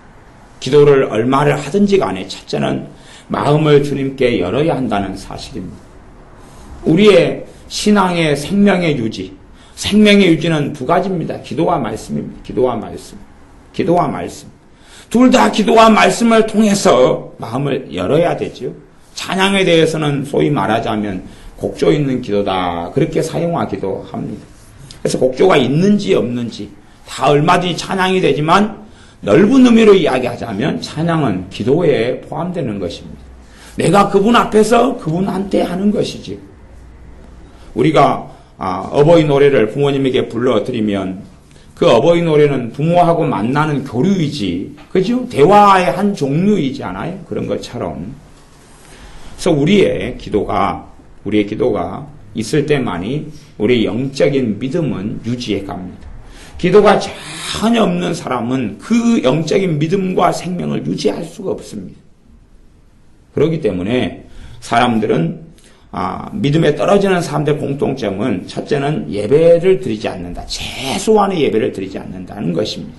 기도를 얼마를 하든지 간에 첫째는 마음을 주님께 열어야 한다는 사실입니다. 우리의 신앙의 생명의 유지, 생명의 유지는 두 가지입니다. 기도와 말씀입니다. 기도와 말씀. 기도와 말씀. 둘 다 기도와 말씀을 통해서 마음을 열어야 되죠. 찬양에 대해서는 소위 말하자면 곡조 있는 기도다. 그렇게 사용하기도 합니다. 그래서 곡조가 있는지 없는지 다 얼마든지 찬양이 되지만 넓은 의미로 이야기하자면 찬양은 기도에 포함되는 것입니다. 내가 그분 앞에서 그분한테 하는 것이지. 우리가 어버이 노래를 부모님에게 불러드리면 그 어버이 노래는 부모하고 만나는 교류이지, 그죠? 대화의 한 종류이지 않아요? 그런 것처럼. 그래서 우리의 기도가 있을 때만이 우리의 영적인 믿음은 유지해 갑니다. 기도가 전혀 없는 사람은 그 영적인 믿음과 생명을 유지할 수가 없습니다. 그렇기 때문에 사람들은 믿음에 떨어지는 사람들의 공통점은 첫째는 예배를 드리지 않는다. 최소한의 예배를 드리지 않는다는 것입니다.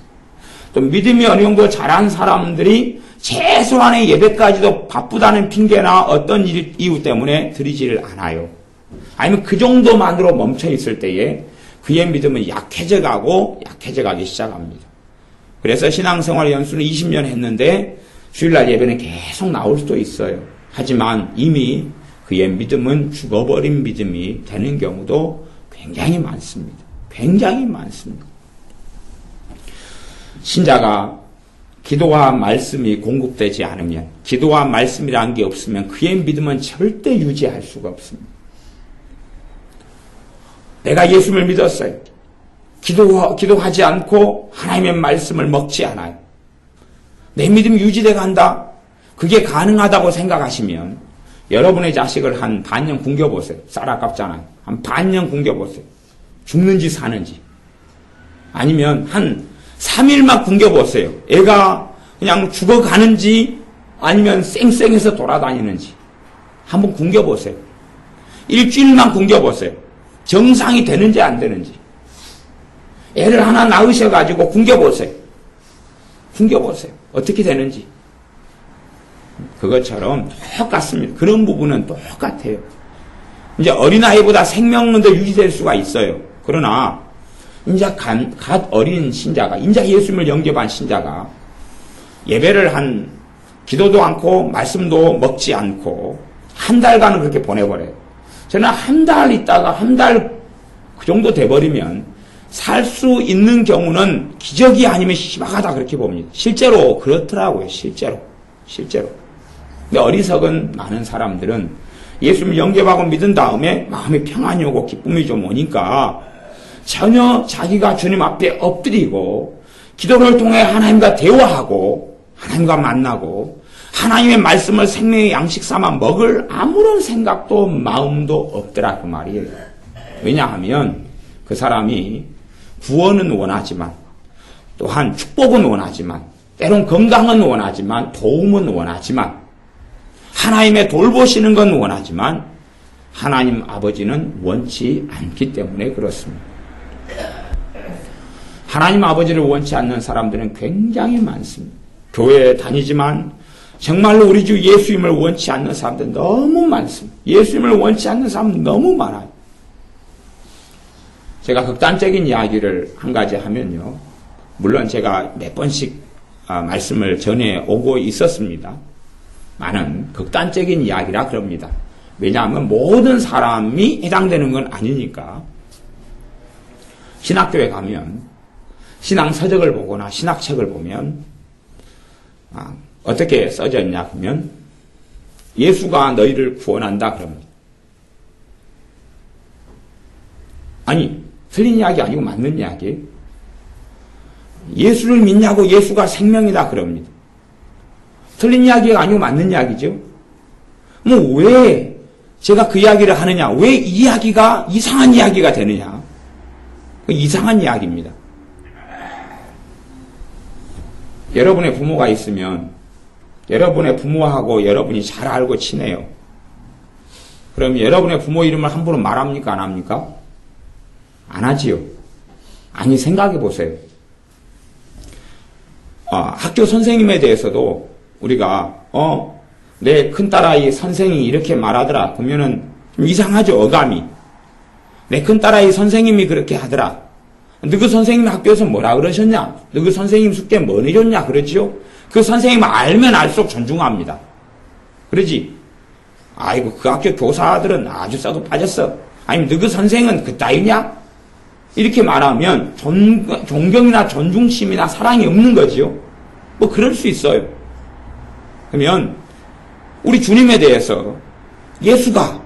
또 믿음이 어느 정도 잘한 사람들이 최소한의 예배까지도 바쁘다는 핑계나 어떤 이유 때문에 드리지를 않아요. 아니면 그 정도만으로 멈춰 있을 때에 그의 믿음은 약해져 가기 시작합니다. 그래서 신앙생활 연수는 20년 했는데 주일날 예배는 계속 나올 수도 있어요. 하지만 이미 그의 믿음은 죽어버린 믿음이 되는 경우도 굉장히 많습니다. 굉장히 많습니다. 신자가 기도와 말씀이 공급되지 않으면, 기도와 말씀이라는 게 없으면 그의 믿음은 절대 유지할 수가 없습니다. 내가 예수를 믿었어요. 기도하지 않고 하나님의 말씀을 먹지 않아요. 내 믿음이 유지돼 간다. 그게 가능하다고 생각하시면 여러분의 자식을 한 반년 굶겨보세요. 쌀 아깝잖아요. 한 반년 굶겨보세요. 죽는지 사는지. 아니면 한 3일만 굶겨보세요. 애가 그냥 죽어가는지 아니면 쌩쌩해서 돌아다니는지. 한번 굶겨보세요. 일주일만 굶겨보세요. 정상이 되는지 안 되는지. 애를 하나 낳으셔가지고 굶겨보세요. 굶겨보세요. 어떻게 되는지. 그것처럼 똑같습니다. 그런 부분은 똑같아요. 이제 어린아이보다 생명은 더 유지될 수가 있어요. 그러나 이제 갓 어린 신자가, 이제 예수님을 영접한 신자가 예배를 기도도 않고 말씀도 먹지 않고 한 달간은 그렇게 보내버려요. 저는 한 달 있다가 한 달 그 정도 돼버리면 살 수 있는 경우는 기적이 아니면 희박하다 그렇게 봅니다. 실제로 그렇더라고요. 실제로. 근데 어리석은 많은 사람들은 예수님을 영접하고 믿은 다음에 마음에 평안이 오고 기쁨이 좀 오니까 전혀 자기가 주님 앞에 엎드리고 기도를 통해 하나님과 대화하고 하나님과 만나고 하나님의 말씀을 생명의 양식 삼아 먹을 아무런 생각도 마음도 없더라 그 말이에요. 왜냐하면 그 사람이 구원은 원하지만 또한 축복은 원하지만 때론 건강은 원하지만 도움은 원하지만 하나님의 돌보시는 건 원하지만 하나님 아버지는 원치 않기 때문에 그렇습니다. 하나님 아버지를 원치 않는 사람들은 굉장히 많습니다. 교회에 다니지만 정말로 우리 주 예수님을 원치 않는 사람들 너무 많습니다. 예수님을 원치 않는 사람들 너무 많아요. 제가 극단적인 이야기를 한 가지 하면요. 물론 제가 몇 번씩 말씀을 전해 오고 있었습니다. 많은 극단적인 이야기라 그럽니다. 왜냐하면 모든 사람이 해당되는 건 아니니까. 신학교에 가면 신앙서적을 보거나 신학책을 보면 어떻게 써져 있냐 하면 예수가 너희를 구원한다 그럽니다. 아니, 틀린 이야기 아니고 맞는 이야기예요. 예수를 믿냐고 예수가 생명이다 그럽니다. 틀린 이야기가 아니고 맞는 이야기죠. 뭐 왜 제가 그 이야기를 하느냐? 왜 이 이야기가 이상한 이야기가 되느냐? 이상한 이야기입니다. 여러분의 부모가 있으면 여러분의 부모하고 여러분이 잘 알고 친해요. 그럼 여러분의 부모 이름을 함부로 말합니까? 안 합니까? 안 하지요. 아니, 생각해 보세요. 학교 선생님에 대해서도 우리가 내 큰딸아이 선생이 이렇게 말하더라 그러면은 좀 이상하죠. 어감이. 내 큰딸아이 선생님이 그렇게 하더라. 너그 선생님 학교에서 뭐라 그러셨냐? 너그 선생님 숙제 뭐 내줬냐? 그러지요? 그 선생님 알면 알수록 존중합니다. 그러지? 아이고, 그 학교 교사들은 아주 써도 빠졌어. 아니면 너그 선생은 그따위냐? 이렇게 말하면 존경이나 존중심이나 사랑이 없는 거지요. 뭐 그럴 수 있어요. 그러면 우리 주님에 대해서 예수가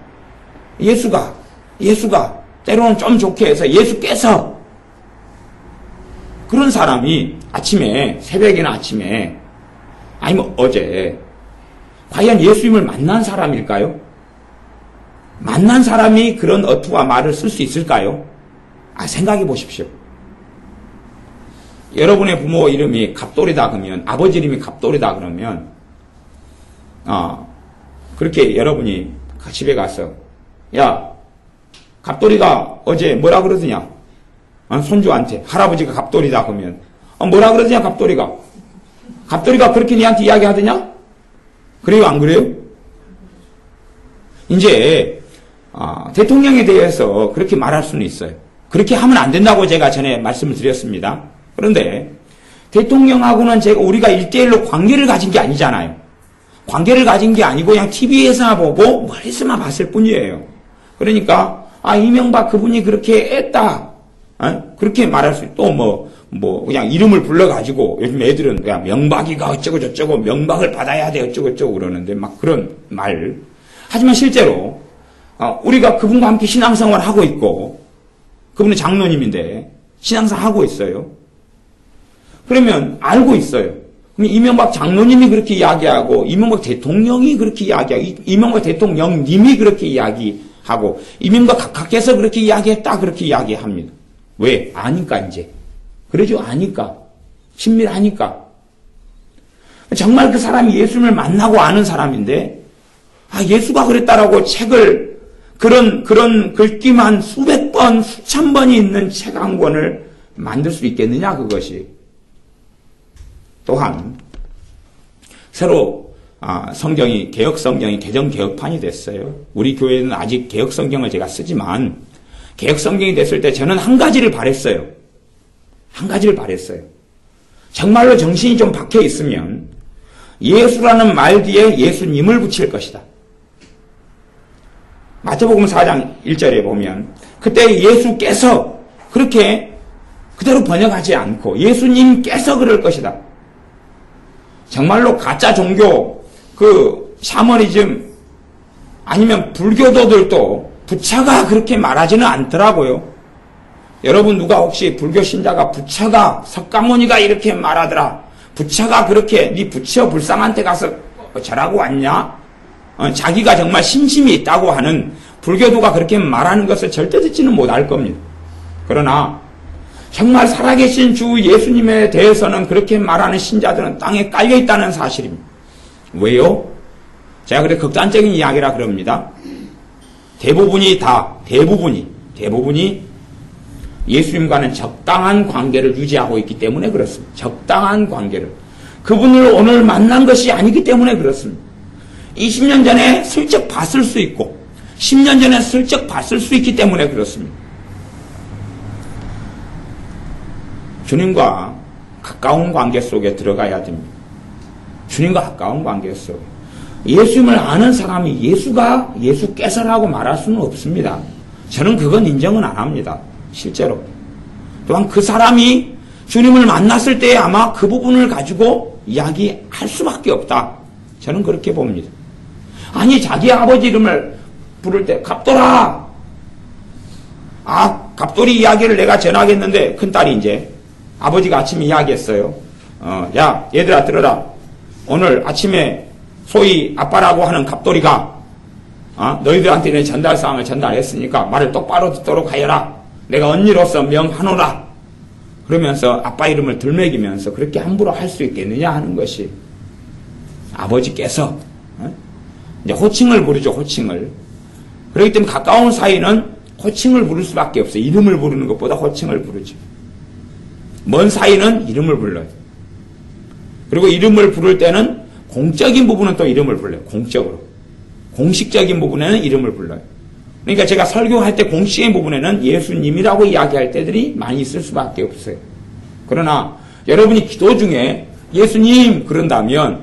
때로는 좀 좋게 해서 예수께서 그런 사람이 아침에 새벽이나 아침에 아니면 어제 과연 예수님을 만난 사람일까요? 만난 사람이 그런 어투와 말을 쓸 수 있을까요? 생각해 보십시오. 여러분의 부모 이름이 갑돌이다 그러면, 아버지 이름이 갑돌이다 그러면, 그렇게 여러분이 집에 가서, 야, 갑돌이가 어제 뭐라 그러더냐? 손주한테, 할아버지가 갑돌이다 그러면, 뭐라 그러더냐, 갑돌이가? 갑돌이가 그렇게 니한테 이야기 하더냐? 그래요, 안 그래요? 이제, 대통령에 대해서 그렇게 말할 수는 있어요. 그렇게 하면 안 된다고 제가 전에 말씀을 드렸습니다. 그런데 대통령하고는 우리가 1대1로 관계를 가진 게 아니잖아요. 관계를 가진 게 아니고 그냥 TV에서만 보고 멀리서만 봤을 뿐이에요. 그러니까 이명박 그분이 그렇게 했다. 그렇게 말할 수 또 그냥 이름을 불러가지고 요즘 애들은 그냥 명박이가 어쩌고 저쩌고 명박을 받아야 돼 어쩌고 저쩌고 그러는데 막 그런 말. 하지만 실제로 우리가 그분과 함께 신앙생활을 하고 있고 그분은 장로님인데 신앙생활 하고 있어요. 그러면 알고 있어요. 그럼 이명박 장로님이 그렇게 이야기하고 이명박 대통령이 그렇게 이야기하고 이명박 대통령님이 그렇게 이야기하고 이명박 각하께서 그렇게 이야기했다 그렇게 이야기합니다. 왜? 아니까 이제. 그러죠. 아니까. 친밀하니까. 정말 그 사람이 예수님을 만나고 아는 사람인데 예수가 그랬다라고 책을 그런 글귀만 수백 번, 수천 번이 있는 책 한 권을 만들 수 있겠느냐, 그것이. 또한, 새로, 성경이, 개혁성경이 개정개혁판이 됐어요. 우리 교회는 아직 개혁성경을 제가 쓰지만, 개혁성경이 됐을 때 저는 한 가지를 바랬어요. 한 가지를 바랬어요. 정말로 정신이 좀 박혀 있으면, 예수라는 말 뒤에 예수님을 붙일 것이다. 마태복음 4장 1절에 보면 그때 예수께서 그렇게 그대로 번역하지 않고 예수님께서 그럴 것이다. 정말로 가짜 종교 샤머니즘 아니면 불교도들도 부처가 그렇게 말하지는 않더라고요. 여러분 누가 혹시 불교 신자가 부처가 석가모니가 이렇게 말하더라. 부처가 그렇게 네 부처 불상한테 가서 절하고 왔냐? 자기가 정말 신심이 있다고 하는 불교도가 그렇게 말하는 것을 절대 듣지는 못할 겁니다. 그러나 정말 살아계신 주 예수님에 대해서는 그렇게 말하는 신자들은 땅에 깔려있다는 사실입니다. 왜요? 제가 그래 극단적인 이야기라 그럽니다. 대부분이 예수님과는 적당한 관계를 유지하고 있기 때문에 그렇습니다. 적당한 관계를. 그분을 오늘 만난 것이 아니기 때문에 그렇습니다. 20년 전에 슬쩍 봤을 수 있고 10년 전에 슬쩍 봤을 수 있기 때문에 그렇습니다. 주님과 가까운 관계 속에 들어가야 됩니다. 주님과 가까운 관계 속에. 예수님을 아는 사람이 예수께서라고 말할 수는 없습니다. 저는 그건 인정은 안 합니다. 실제로. 또한 그 사람이 주님을 만났을 때 아마 그 부분을 가지고 이야기할 수밖에 없다. 저는 그렇게 봅니다. 아니, 자기 아버지 이름을 부를 때 갑돌아! 갑돌이 이야기를 내가 전하겠는데 큰딸이 이제 아버지가 아침에 이야기했어요. 야, 얘들아 들어라. 오늘 아침에 소위 아빠라고 하는 갑돌이가 너희들한테는 전달사항을 전달했으니까 말을 똑바로 듣도록 하여라. 내가 언니로서 명하노라. 그러면서 아빠 이름을 들먹이면서 그렇게 함부로 할 수 있겠느냐 하는 것이 아버지께서 이제 호칭을 부르죠. 호칭을. 그렇기 때문에 가까운 사이는 호칭을 부를 수밖에 없어요. 이름을 부르는 것보다 호칭을 부르죠. 먼 사이는 이름을 불러요. 그리고 이름을 부를 때는 공적인 부분은 또 이름을 불러요. 공적으로. 공식적인 부분에는 이름을 불러요. 그러니까 제가 설교할 때 공식적인 부분에는 예수님이라고 이야기할 때들이 많이 있을 수밖에 없어요. 그러나 여러분이 기도 중에 예수님 그런다면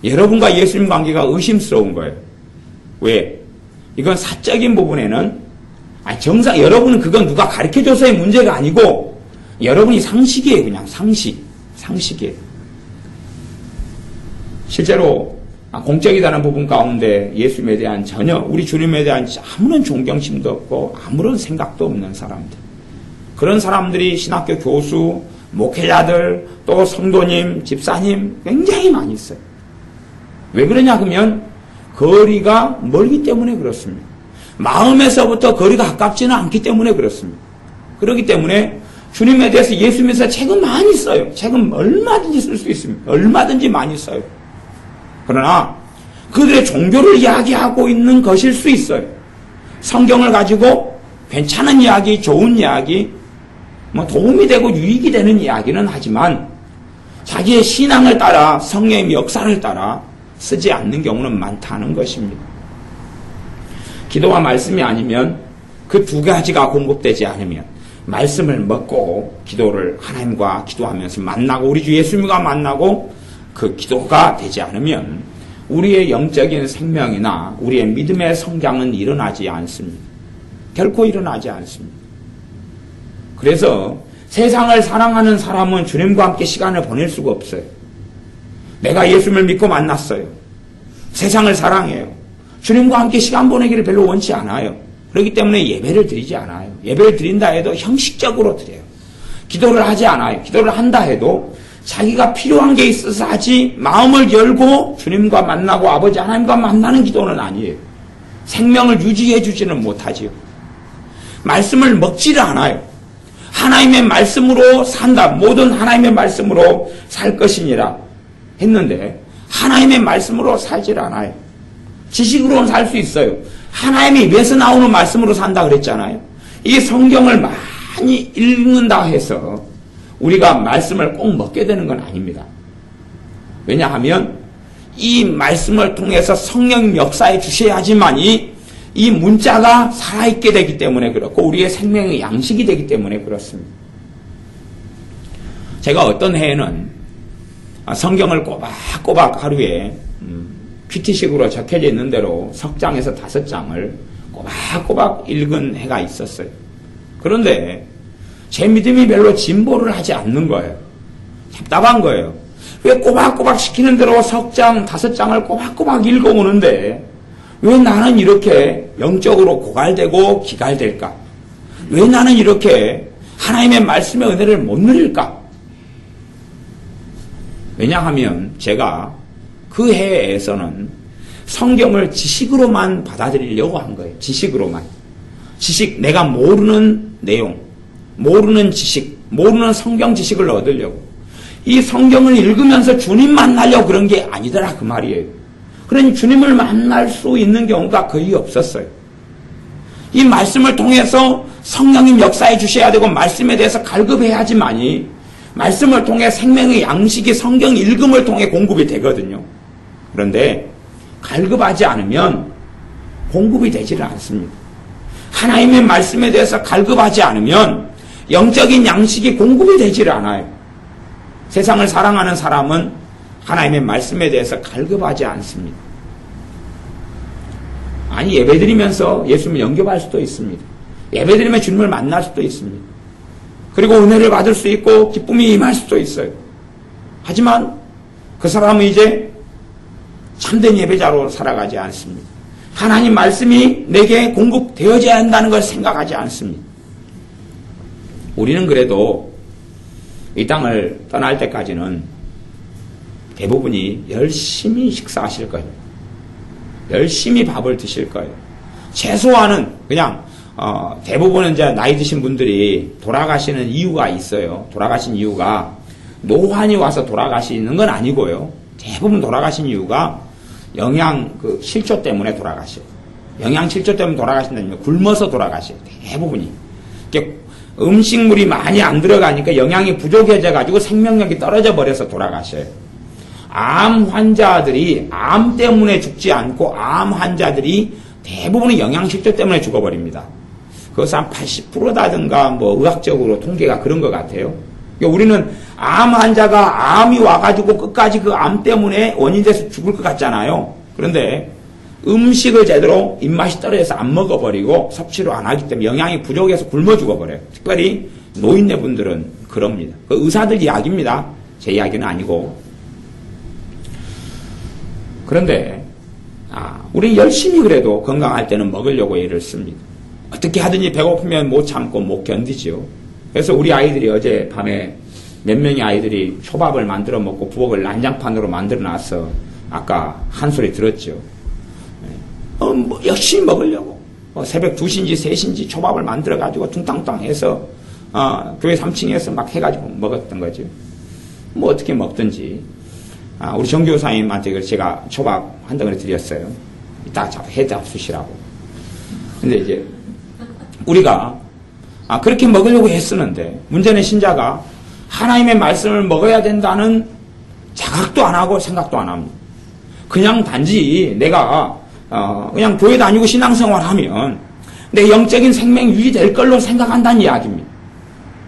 여러분과 예수님 관계가 의심스러운 거예요. 왜? 이건 사적인 부분에는 정상 여러분은 그건 누가 가르쳐줘서의 문제가 아니고 여러분이 상식이에요. 그냥 상식이에요. 실제로 공적이다는 부분 가운데 예수님에 대한 전혀 우리 주님에 대한 아무런 존경심도 없고 아무런 생각도 없는 사람들, 그런 사람들이 신학교 교수, 목회자들, 또 성도님, 집사님 굉장히 많이 있어요. 왜 그러냐 그러면 거리가 멀기 때문에 그렇습니다. 마음에서부터 거리가 가깝지는 않기 때문에 그렇습니다. 그렇기 때문에 주님에 대해서 예수님에서 책은 많이 써요. 책은 얼마든지 쓸 수 있습니다. 얼마든지 많이 써요. 그러나 그들의 종교를 이야기하고 있는 것일 수 있어요. 성경을 가지고 괜찮은 이야기, 좋은 이야기, 도움이 되고 유익이 되는 이야기는 하지만 자기의 신앙을 따라 성령의 역사를 따라 쓰지 않는 경우는 많다는 것입니다. 기도와 말씀이 아니면 그 두 가지가 공급되지 않으면 말씀을 먹고 기도를 하나님과 기도하면서 만나고 우리 주 예수님과 만나고 그 기도가 되지 않으면 우리의 영적인 생명이나 우리의 믿음의 성장은 일어나지 않습니다. 결코 일어나지 않습니다. 그래서 세상을 사랑하는 사람은 주님과 함께 시간을 보낼 수가 없어요. 내가 예수님을 믿고 만났어요. 세상을 사랑해요. 주님과 함께 시간 보내기를 별로 원치 않아요. 그렇기 때문에 예배를 드리지 않아요. 예배를 드린다 해도 형식적으로 드려요. 기도를 하지 않아요. 기도를 한다 해도 자기가 필요한 게 있어서 하지 마음을 열고 주님과 만나고 아버지 하나님과 만나는 기도는 아니에요. 생명을 유지해 주지는 못하지요. 말씀을 먹지를 않아요. 하나님의 말씀으로 산다. 모든 하나님의 말씀으로 살 것이니라 했는데 하나님의 말씀으로 살질 않아요. 지식으로는 살 수 있어요. 하나님의 입에서 나오는 말씀으로 산다 그랬잖아요. 이 성경을 많이 읽는다 해서 우리가 말씀을 꼭 먹게 되는 건 아닙니다. 왜냐하면 이 말씀을 통해서 성령 역사에 주셔야지만이 이 문자가 살아있게 되기 때문에 그렇고 우리의 생명의 양식이 되기 때문에 그렇습니다. 제가 어떤 해에는 성경을 꼬박꼬박 하루에 큐티식으로 적혀져 있는 대로 석 장에서 5장을 꼬박꼬박 읽은 해가 있었어요. 그런데 제 믿음이 별로 진보를 하지 않는 거예요. 답답한 거예요. 왜 꼬박꼬박 시키는 대로 석 장, 5장을 꼬박꼬박 읽어오는데 왜 나는 이렇게 영적으로 고갈되고 기갈될까? 왜 나는 이렇게 하나님의 말씀의 은혜를 못 누릴까? 왜냐하면 제가 그 해에서는 성경을 지식으로만 받아들이려고 한 거예요. 지식으로만. 지식, 내가 모르는 내용, 모르는 지식, 모르는 성경 지식을 얻으려고. 이 성경을 읽으면서 주님 만나려고 그런 게 아니더라 그 말이에요. 그러니 주님을 만날 수 있는 경우가 거의 없었어요. 이 말씀을 통해서 성령님 역사해 주셔야 되고 말씀에 대해서 갈급해야지만이 말씀을 통해 생명의 양식이 성경 읽음을 통해 공급이 되거든요. 그런데 갈급하지 않으면 공급이 되지를 않습니다. 하나님의 말씀에 대해서 갈급하지 않으면 영적인 양식이 공급이 되지를 않아요. 세상을 사랑하는 사람은 하나님의 말씀에 대해서 갈급하지 않습니다. 아니, 예배드리면서 예수님을 영접할 수도 있습니다. 예배드리면 주님을 만날 수도 있습니다. 그리고 은혜를 받을 수 있고 기쁨이 임할 수도 있어요. 하지만 그 사람은 이제 참된 예배자로 살아가지 않습니다. 하나님 말씀이 내게 공급되어져야 한다는 걸 생각하지 않습니다. 우리는 그래도 이 땅을 떠날 때까지는 대부분이 열심히 식사하실 거예요. 열심히 밥을 드실 거예요. 최소한은 그냥 대부분은 이제 나이 드신 분들이 돌아가시는 이유가 있어요. 돌아가신 이유가 노환이 와서 돌아가시는 건 아니고요. 대부분 돌아가신 이유가 영양 실조 때문에 돌아가셔요. 영양 실조 때문에 돌아가신다면 굶어서 돌아가셔요. 대부분이. 음식물이 많이 안 들어가니까 영양이 부족해져 가지고 생명력이 떨어져 버려서 돌아가셔요. 암 환자들이 암 때문에 죽지 않고 암 환자들이 대부분은 영양실조 때문에 죽어버립니다. 그것은 한 80%라든가 뭐 의학적으로 통계가 그런 것 같아요. 그러니까 우리는 암 환자가 암이 와가지고 끝까지 그 암 때문에 원인 돼서 죽을 것 같잖아요. 그런데 음식을 제대로 입맛이 떨어져서 안 먹어버리고 섭취를 안 하기 때문에 영양이 부족해서 굶어 죽어버려요. 특별히 노인네 분들은 그럽니다. 그 의사들 이야기입니다. 제 이야기는 아니고. 그런데 우리는 열심히 그래도 건강할 때는 먹으려고 애를 씁니다. 어떻게 하든지 배고프면 못 참고 못 견디죠. 그래서 우리 아이들이 어제 밤에 몇 명의 아이들이 초밥을 만들어 먹고 부엌을 난장판으로 만들어 놨어. 아까 한 소리 들었죠. 뭐 열심히 먹으려고 새벽 2시인지 3시인지 초밥을 만들어 가지고 퉁땅땅 해서 교회 3층에서 막 해가지고 먹었던 거죠. 뭐 어떻게 먹든지. 우리 정교사님한테 제가 초밥 한 덩어리 드렸어요. 이따 해 잡수시라고. 근데 이제 우리가 그렇게 먹으려고 했었는데 문제는 신자가 하나님의 말씀을 먹어야 된다는 자각도 안 하고 생각도 안 합니다. 그냥 단지 내가 그냥 교회 다니고 신앙생활 하면 내 영적인 생명이 유지될 걸로 생각한다는 이야기입니다.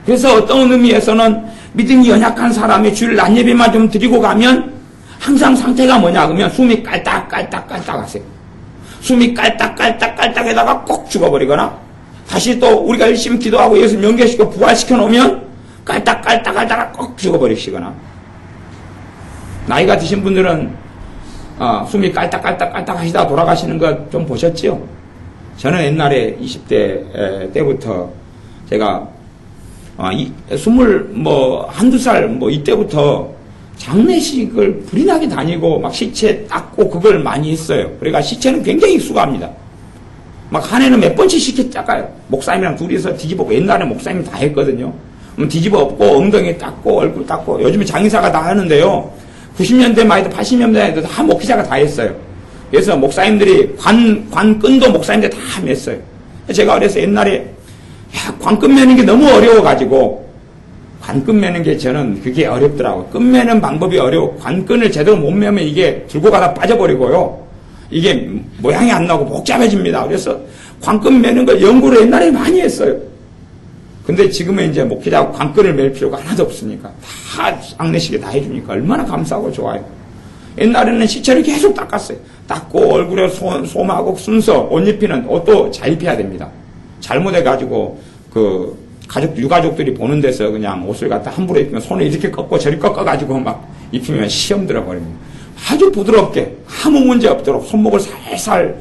그래서 어떤 의미에서는 믿음이 연약한 사람이 주일 낮 예배만 좀 드리고 가면 항상 상태가 뭐냐 그러면 숨이 깔딱깔딱깔딱 하세요. 숨이 깔딱깔딱깔딱에다가 꼭 죽어버리거나 다시 또 우리가 열심히 기도하고 예수 연결시켜 부활시켜 놓으면 깔딱깔딱깔딱 꼭 죽어버리시거나. 나이가 드신 분들은 숨이 깔딱깔딱깔딱 하시다가 돌아가시는 거 좀 보셨죠? 저는 옛날에 20대 때부터 제가 21~2살 이때부터 장례식을 불이 나게 다니고 막 시체 닦고 그걸 많이 했어요. 그러니까 시체는 굉장히 익숙합니다. 막 한 해는 몇 번씩 시체 닦아요. 목사님이랑 둘이서 뒤집어고 옛날에 목사님이 다 했거든요. 뒤집어 엎고 엉덩이 닦고 얼굴 닦고 요즘에 장의사가 다 하는데요. 90년대 말에도 80년대에도 다 목회자가 다 했어요. 그래서 목사님들이 관끈도 목사님들 다 맸어요. 제가 그래서 옛날에 관끈 매는 게 너무 어려워가지고 관끈 매는 게 저는 그게 어렵더라고요. 끈 매는 방법이 어려워. 관끈을 제대로 못 매면 이게 들고 가다 빠져버리고요. 이게 모양이 안 나고 복잡해집니다. 그래서 관끈 매는 걸 연구를 옛날에 많이 했어요. 근데 지금은 이제 목회자가 관끈을 맬 필요가 하나도 없으니까 다 장례식에 다 해주니까 얼마나 감사하고 좋아요. 옛날에는 시체를 계속 닦았어요. 닦고 얼굴에 솜하고 순서, 옷 입히는 옷도 잘 입혀야 됩니다. 잘못해가지고 유가족들이 보는 데서 그냥 옷을 갖다 함부로 입히면 손을 이렇게 꺾고 저리 꺾어가지고 막 입히면 시험 들어버립니다. 아주 부드럽게 아무 문제 없도록 손목을 살살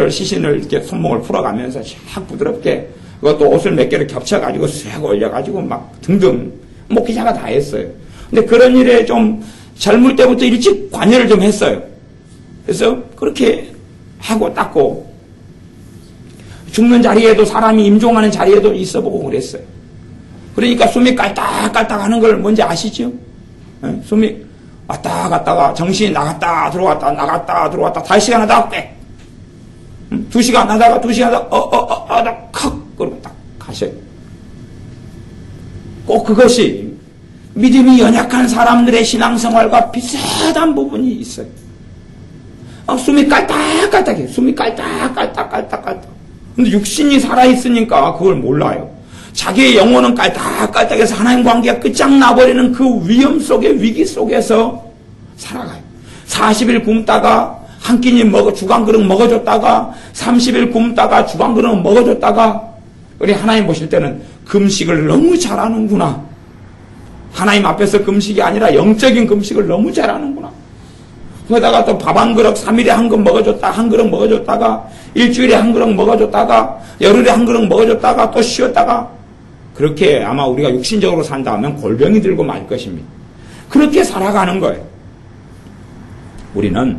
시신을 이렇게 손목을 풀어가면서 쫙 부드럽게 그것도 옷을 몇 개를 겹쳐가지고 쓱 올려가지고 막 등등 목회자가 다 했어요. 근데 그런 일에 좀 젊을 때부터 일찍 관여를 좀 했어요. 그래서 그렇게 하고 닦고 죽는 자리에도 사람이 임종하는 자리에도 있어보고 그랬어요. 그러니까 숨이 깔딱깔딱 하는 걸 뭔지 아시죠? 숨이 왔다 갔다가 정신이 나갔다 들어왔다 나갔다 들어왔다 5시간 하다가 빽 2시간 하다가 2시간 하다가 칵 그러고 딱 가셔요. 꼭 그것이 믿음이 연약한 사람들의 신앙생활과 비슷한 부분이 있어요. 숨이 깔딱깔딱해요. 숨이 깔딱깔딱. 근데 육신이 살아있으니까 그걸 몰라요. 자기의 영혼은 깔딱깔딱해서 하나님 관계가 끝장나버리는 그 위험 속에, 위기 속에서 살아가요. 40일 굶다가 한 끼니 주간 그릇 먹어줬다가 30일 굶다가 주간 그릇 먹어줬다가 우리 하나님 보실 때는 금식을 너무 잘하는구나. 하나님 앞에서 금식이 아니라 영적인 금식을 너무 잘하는구나. 그러다가 또 밥 한 그릇 3일에 한 그릇 먹어줬다, 한 그릇 먹어줬다가 일주일에 한 그릇 먹어줬다가 열흘에 한 그릇 먹어줬다가 또 쉬었다가 그렇게 아마 우리가 육신적으로 산다 하면 골병이 들고 말 것입니다. 그렇게 살아가는 거예요. 우리는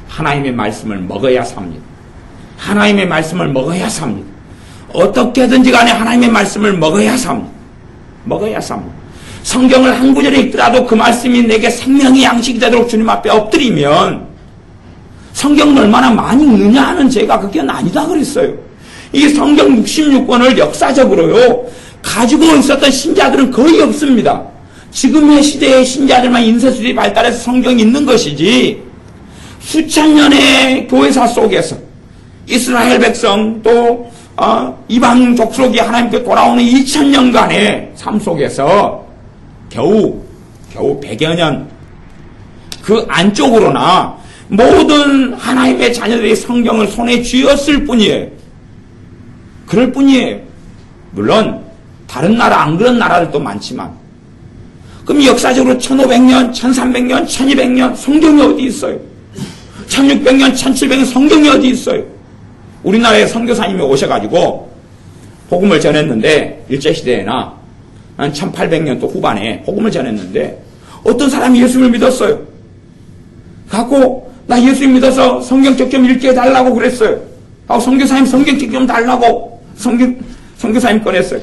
하나님의 말씀을 먹어야 삽니다. 하나님의 말씀을 먹어야 삽니다. 어떻게든지 간에 하나님의 말씀을 먹어야 삽니다. 먹어야 삽니다. 성경을 한 구절에 읽더라도 그 말씀이 내게 생명의 양식이 되도록 주님 앞에 엎드리면 성경을 얼마나 많이 읽느냐 하는 제가 그게 아니다 그랬어요. 이 성경 66권을 역사적으로요 가지고 있었던 신자들은 거의 없습니다. 지금의 시대의 신자들만 인쇄술이 발달해서 성경이 있는 것이지 수천 년의 교회사 속에서 이스라엘 백성 또 이방 족속이 하나님께 돌아오는 2000년간의 삶 속에서 겨우 100여 년 그 안쪽으로나 모든 하나님의 자녀들이 성경을 손에 쥐었을 뿐이에요. 그럴 뿐이에요. 물론 다른 나라 안 그런 나라들도 많지만 그럼 역사적으로 1500년, 1300년, 1200년 성경이 어디 있어요? 1600년, 1700년 성경이 어디 있어요? 우리나라에 선교사님이 오셔가지고 복음을 전했는데 일제시대에나 한 1800년도 후반에 복음을 전했는데 어떤 사람이 예수를 믿었어요. 갖고 나 예수 믿어서 성경책 좀 읽게 해달라고 그랬어요. 하고 선교사님 성경책 좀 달라고 선교사님 꺼냈어요.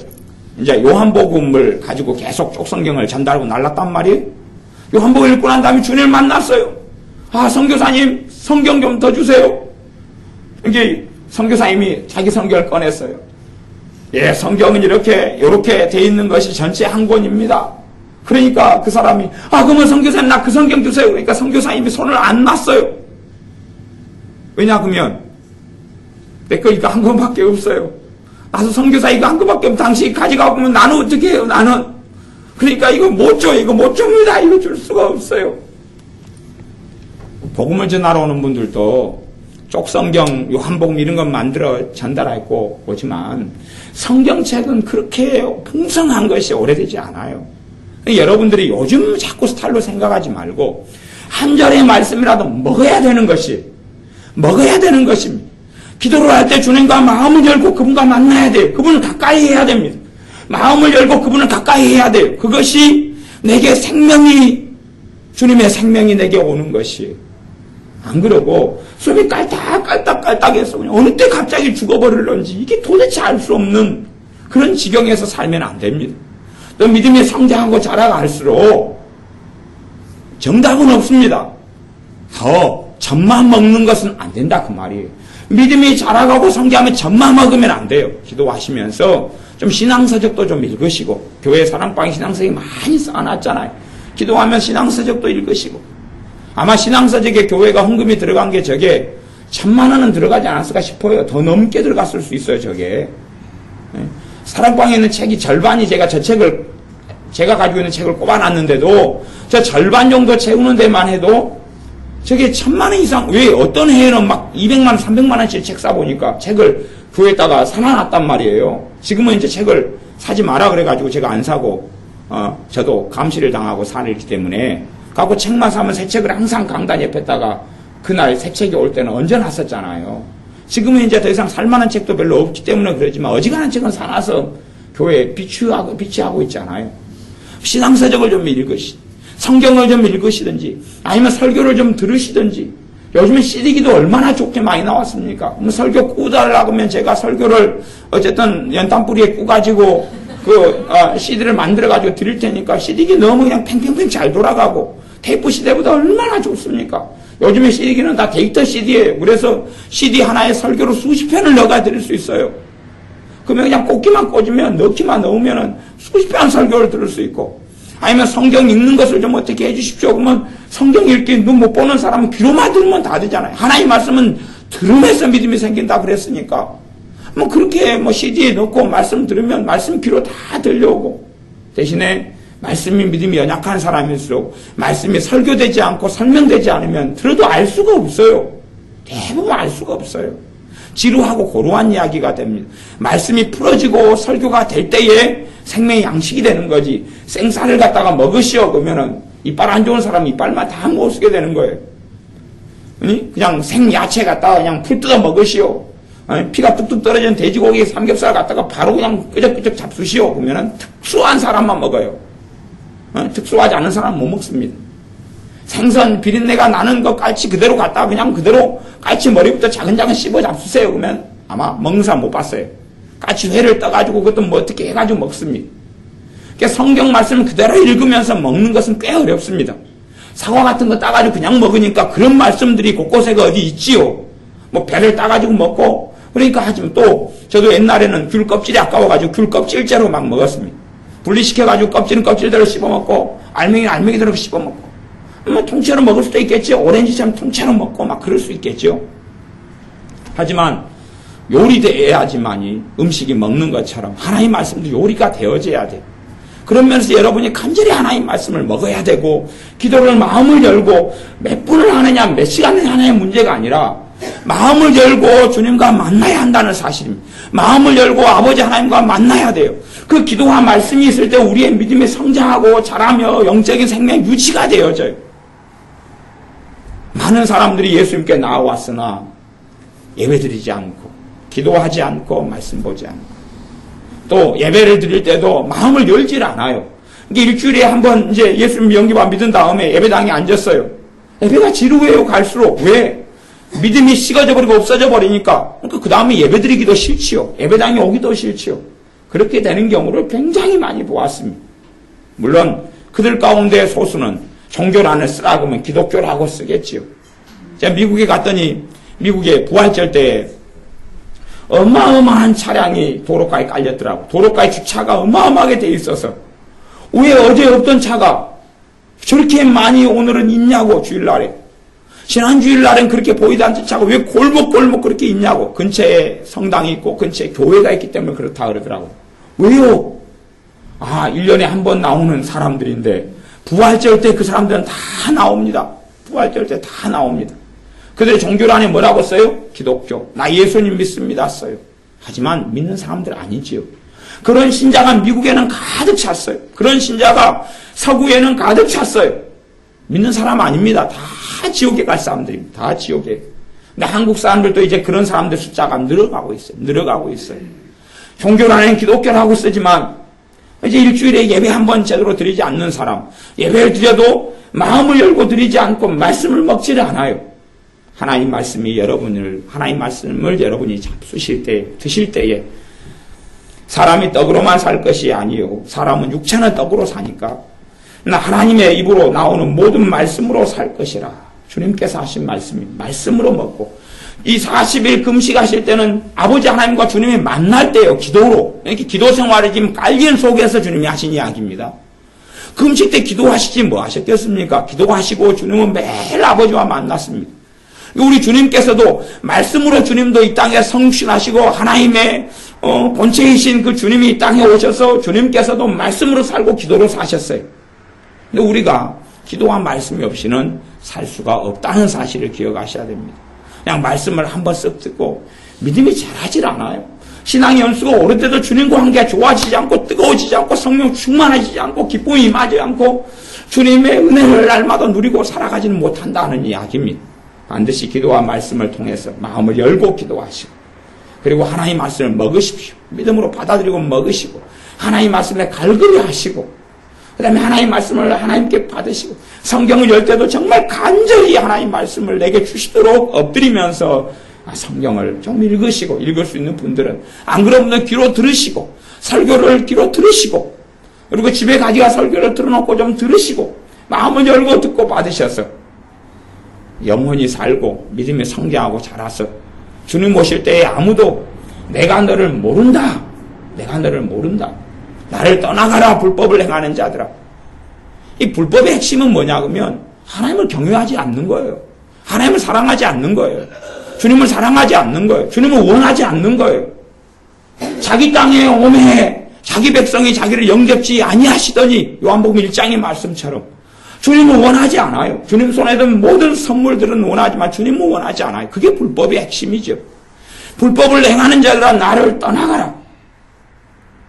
이제 요한복음을 가지고 계속 쪽 성경을 전달하고 날랐단 말이에요. 요한복음 읽고 난 다음에 주님을 만났어요. 선교사님 성경 좀 더 주세요. 이제 선교사님이 자기 성경을 꺼냈어요. 예, 성경은 이렇게 돼 있는 것이 전체 한 권입니다. 그러니까 그 사람이 그러면 선교사님 나 그 성경 주세요. 그러니까 선교사님이 손을 안 놨어요. 왜냐 그러면 내 거 이거 한 권밖에 없어요. 나도 선교사 이거 한 권밖에 없어. 당신이 가져가 보면 나는 어떻게 해요? 나는 그러니까 이거 못 줘. 이거 못 줍니다. 이거 줄 수가 없어요. 복음을 전하러 오는 분들도 쪽성경, 요한복음 이런 것 만들어 전달하고 오지만 성경책은 그렇게 풍성한 것이 오래되지 않아요. 여러분들이 요즘 자꾸 스타일로 생각하지 말고 한 절의 말씀이라도 먹어야 되는 것입니다. 기도를 할 때 주님과 마음을 열고 그분과 만나야 돼요. 그분을 가까이 해야 됩니다. 마음을 열고 그분을 가까이 해야 돼요. 그것이 내게 주님의 생명이 내게 오는 것이에요. 안 그러고 숨이 깔딱깔딱해서 그냥 어느 때 갑자기 죽어버릴런지 이게 도대체 알 수 없는 그런 지경에서 살면 안 됩니다. 또 믿음이 성장하고 자라갈수록 정답은 없습니다. 더 젖만 먹는 것은 안 된다 그 말이에요. 믿음이 자라가고 성장하면 젖만 먹으면 안 돼요. 기도하시면서 좀 신앙서적도 좀 읽으시고 교회 사랑방에 신앙서적이 많이 쌓아놨잖아요. 기도하면 신앙서적도 읽으시고 아마 신앙서적에 교회가 헌금이 들어간 게 저게 1000만 원은 들어가지 않았을까 싶어요. 더 넘게 들어갔을 수 있어요 저게. 사랑방에 있는 책이 절반이 제가 가지고 있는 책을 꼽아놨는데도 저 절반 정도 채우는 데만 해도 저게 1000만 원 이상, 왜 어떤 해에는 막 200만 원, 300만 원씩 책 사보니까 책을 교회에다가 사놔놨단 말이에요. 지금은 이제 책을 사지 마라 그래가지고 제가 안 사고, 저도 감시를 당하고 살기 때문에 갖고 책만 사면 새 책을 항상 강단 옆에다가 그날 새 책이 올 때는 얹어놨었잖아요. 지금은 이제 더 이상 살만한 책도 별로 없기 때문에 그러지만 어지간한 책은 사놔서 교회에 비치하고 있잖아요. 신앙서적을 좀 읽으시든지 성경을 좀 읽으시든지 아니면 설교를 좀 들으시든지 요즘에 CD기도 얼마나 좋게 많이 나왔습니까? 설교 꾸달라고 하면 제가 설교를 어쨌든 연탄뿌리에 꾸가지고 CD를 만들어가지고 드릴 테니까 CD기 너무 그냥 팽팽팽 잘 돌아가고 테이프 시대보다 얼마나 좋습니까? 요즘에 CD기는 다 데이터 CD예요. 그래서 CD 하나에 설교로 수십 편을 넣어가 드릴 수 있어요. 그러면 그냥 꽂기만 꽂으면 넣기만 넣으면 수십 편 설교를 들을 수 있고 아니면 성경 읽는 것을 좀 어떻게 해주십시오. 그러면 성경 읽기 눈 못 보는 사람은 귀로만 들으면 다 되잖아요. 하나님 말씀은 들으면서 믿음이 생긴다 그랬으니까 뭐 그렇게 뭐 CD에 넣고 말씀 들으면 말씀 귀로 다 들려오고, 대신에 말씀이 믿음이 연약한 사람일수록 말씀이 설교되지 않고 설명되지 않으면 들어도 알 수가 없어요. 대부분 알 수가 없어요. 지루하고 고루한 이야기가 됩니다. 말씀이 풀어지고 설교가 될 때에 생명의 양식이 되는 거지, 생쌀을 갖다가 먹으시오 그러면은 이빨 안 좋은 사람은 이빨만 다 못 쓰게 되는 거예요. 그냥 생야채 갖다가 그냥 풀 뜯어 먹으시오. 피가 뚝뚝 떨어진 돼지고기 삼겹살 갖다가 바로 그냥 끄적끄적 잡수시오 그러면은 특수한 사람만 먹어요. 특수하지 않은 사람은 못 먹습니다. 생선 비린내가 나는 거 깔치 그대로 갖다가 그냥 그대로 깔치 머리부터 작은작은 씹어 잡수세요 그러면 아마 먹는 사람 못 봤어요. 깔치 회를 떠가지고 그것도 뭐 어떻게 해가지고 먹습니다. 그러니까 성경 말씀을 그대로 읽으면서 먹는 것은 꽤 어렵습니다. 사과 같은 거 따가지고 그냥 먹으니까 그런 말씀들이 곳곳에가 어디 있지요. 뭐 배를 따가지고 먹고 그러니까 하지만 또 저도 옛날에는 귤 껍질이 아까워가지고 귤 껍질째로 막 먹었습니다. 분리시켜가지고 껍질은 껍질대로 씹어먹고 알맹이는 알맹이대로 씹어먹고 뭐 통째로 먹을 수도 있겠죠. 오렌지처럼 통째로 먹고 막 그럴 수 있겠죠. 하지만 요리돼야지만이 음식이 먹는 것처럼 하나님 말씀도 요리가 되어져야 돼요. 그런 면에서 여러분이 간절히 하나님 말씀을 먹어야 되고 기도를 마음을 열고 몇 분을 하느냐 몇 시간을 하느냐의 문제가 아니라 마음을 열고 주님과 만나야 한다는 사실입니다. 마음을 열고 아버지 하나님과 만나야 돼요. 그 기도와 말씀이 있을 때 우리의 믿음이 성장하고 자라며 영적인 생명 유지가 되어져요. 많은 사람들이 예수님께 나와왔으나 예배드리지 않고 기도하지 않고 말씀 보지 않고 또 예배를 드릴 때도 마음을 열질 않아요. 이게 일주일에 한번 이제 예수님 영접만 믿은 다음에 예배당에 앉았어요. 예배가 지루해요. 갈수록. 왜? 믿음이 식어져 버리고 없어져 버리니까. 그러니까 그 다음에 예배 드리기도 싫지요. 예배당에 오기도 싫지요. 그렇게 되는 경우를 굉장히 많이 보았습니다. 물론 그들 가운데 소수는 종교란을 쓰라고 하면 기독교라고 쓰겠지요. 제가 미국에 갔더니 미국의 부활절 때 어마어마한 차량이 도로가에 깔렸더라고. 도로가에 주차가 어마어마하게 돼 있어서 왜 어제 없던 차가 저렇게 많이 오늘은 있냐고. 주일날에 지난 주일날엔 그렇게 보이지 않던 차가 왜 골목골목 그렇게 있냐고. 근처에 성당이 있고 근처에 교회가 있기 때문에 그렇다 그러더라고. 왜요? 1년에 한 번 나오는 사람들인데 부활절 때 그 사람들은 다 나옵니다. 부활절 때 다 나옵니다. 그들의 종교란에 뭐라고 써요? 기독교. 나 예수님 믿습니다 써요. 하지만 믿는 사람들 아니지요. 그런 신자가 미국에는 가득 찼어요. 그런 신자가 서구에는 가득 찼어요. 믿는 사람 아닙니다. 다 지옥에 갈 사람들입니다. 다 지옥에. 근데 한국 사람들도 이제 그런 사람들 숫자가 늘어가고 있어요. 늘어가고 있어요. 종교란에는 기독교라고 쓰지만 이제 일주일에 예배 한 번 제대로 드리지 않는 사람, 예배를 드려도 마음을 열고 드리지 않고 말씀을 먹지를 않아요. 하나님 말씀이 하나님 말씀을 여러분이 잡수실 때, 드실 때에 사람이 떡으로만 살 것이 아니요. 사람은 육체는 떡으로 사니까 하나님의 입으로 나오는 모든 말씀으로 살 것이라. 주님께서 하신 말씀으로 먹고 이 40일 금식하실 때는 아버지 하나님과 주님이 만날 때요. 기도로. 이렇게 기도 생활이 지금 깔린 속에서 주님이 하신 이야기입니다. 금식 때 기도하시지 뭐 하셨겠습니까? 기도하시고 주님은 매일 아버지와 만났습니다. 우리 주님께서도 말씀으로 주님도 이 땅에 성육신하시고 하나님의 본체이신 그 주님이 이 땅에 오셔서 주님께서도 말씀으로 살고 기도로 사셨어요. 근데 우리가 기도와 말씀이 없이는 살 수가 없다는 사실을 기억하셔야 됩니다. 그냥 말씀을 한번 쓱 듣고 믿음이 자라질 않아요. 신앙의 연수가 오를 때도 주님과 관계가 좋아지지 않고 뜨거워지지 않고 성령 충만해지지 않고 기쁨이 임하지 않고 주님의 은혜를 날마다 누리고 살아가지는 못한다는 이야기입니다. 반드시 기도와 말씀을 통해서 마음을 열고 기도하시고 그리고 하나님 말씀을 먹으십시오. 믿음으로 받아들이고 먹으시고 하나님 말씀에 갈급히 하시고 그 다음에 하나님 말씀을 하나님께 받으시고 성경을 열 때도 정말 간절히 하나님 말씀을 내게 주시도록 엎드리면서 성경을 좀 읽으시고 읽을 수 있는 분들은 안 그런 분들 귀로 들으시고 설교를 귀로 들으시고 그리고 집에 가지가 설교를 틀어놓고 좀 들으시고 마음을 열고 듣고 받으셔서 영혼이 살고 믿음이 성장하고 자라서 주님 오실 때에 아무도 내가 너를 모른다. 내가 너를 모른다. 나를 떠나가라 불법을 행하는 자들아. 이 불법의 핵심은 뭐냐 그러면 하나님을 경외하지 않는 거예요. 하나님을 사랑하지 않는 거예요. 주님을 사랑하지 않는 거예요. 주님을 원하지 않는 거예요. 자기 땅에 오매 자기 백성이 자기를 영접지 아니하시더니 요한복음 1장의 말씀처럼 주님은 원하지 않아요. 주님 손에 든 모든 선물들은 원하지만 주님은 원하지 않아요. 그게 불법의 핵심이죠. 불법을 행하는 자들아 나를 떠나가라.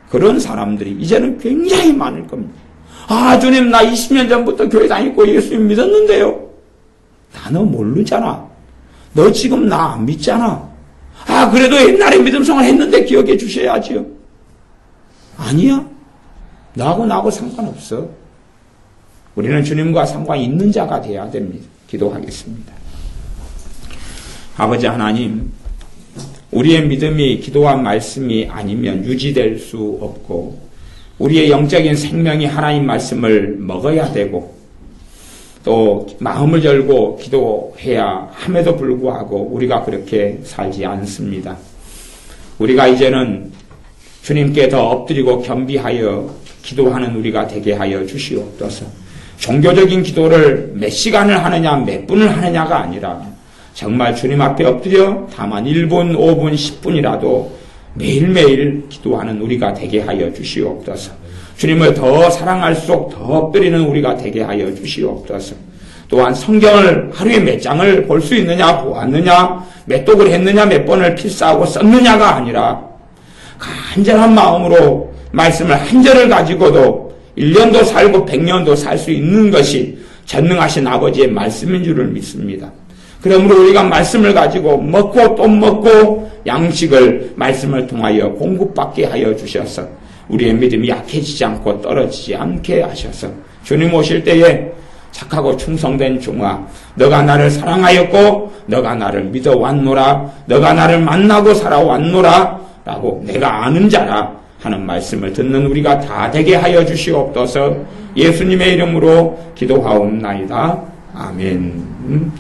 그런 사람들이 이제는 굉장히 많을 겁니다. 아, 주님 나 20년 전부터 교회 다니고 예수님 믿었는데요. 나 너 모르잖아. 너 지금 나 안 믿잖아. 아, 그래도 옛날에 믿음 생활 했는데 기억해 주셔야지요. 아니야. 나하고 상관없어. 우리는 주님과 상관이 있는 자가 되어야 됩니다. 기도하겠습니다. 아버지 하나님, 우리의 믿음이 기도한 말씀이 아니면 유지될 수 없고 우리의 영적인 생명이 하나님 말씀을 먹어야 되고 또 마음을 열고 기도해야 함에도 불구하고 우리가 그렇게 살지 않습니다. 우리가 이제는 주님께 더 엎드리고 겸비하여 기도하는 우리가 되게 하여 주시옵소서. 종교적인 기도를 몇 시간을 하느냐 몇 분을 하느냐가 아니라 정말 주님 앞에 엎드려 다만 1분, 5분, 10분이라도 매일매일 기도하는 우리가 되게 하여 주시옵소서. 주님을 더 사랑할수록 더 엎드리는 우리가 되게 하여 주시옵소서. 또한 성경을 하루에 몇 장을 볼 수 있느냐, 보았느냐, 몇 독을 했느냐, 몇 번을 필사하고 썼느냐가 아니라 간절한 마음으로 말씀을 한 절을 가지고도 1년도 살고 100년도 살 수 있는 것이 전능하신 아버지의 말씀인 줄을 믿습니다. 그러므로 우리가 말씀을 가지고 먹고 또 먹고 양식을 말씀을 통하여 공급받게 하여 주셔서 우리의 믿음이 약해지지 않고 떨어지지 않게 하셔서 주님 오실 때에 착하고 충성된 종아, 너가 나를 사랑하였고 너가 나를 믿어왔노라, 너가 나를 만나고 살아왔노라 라고 내가 아는 자라 하는 말씀을 듣는 우리가 다 되게 하여 주시옵소서. 예수님의 이름으로 기도하옵나이다. 아멘.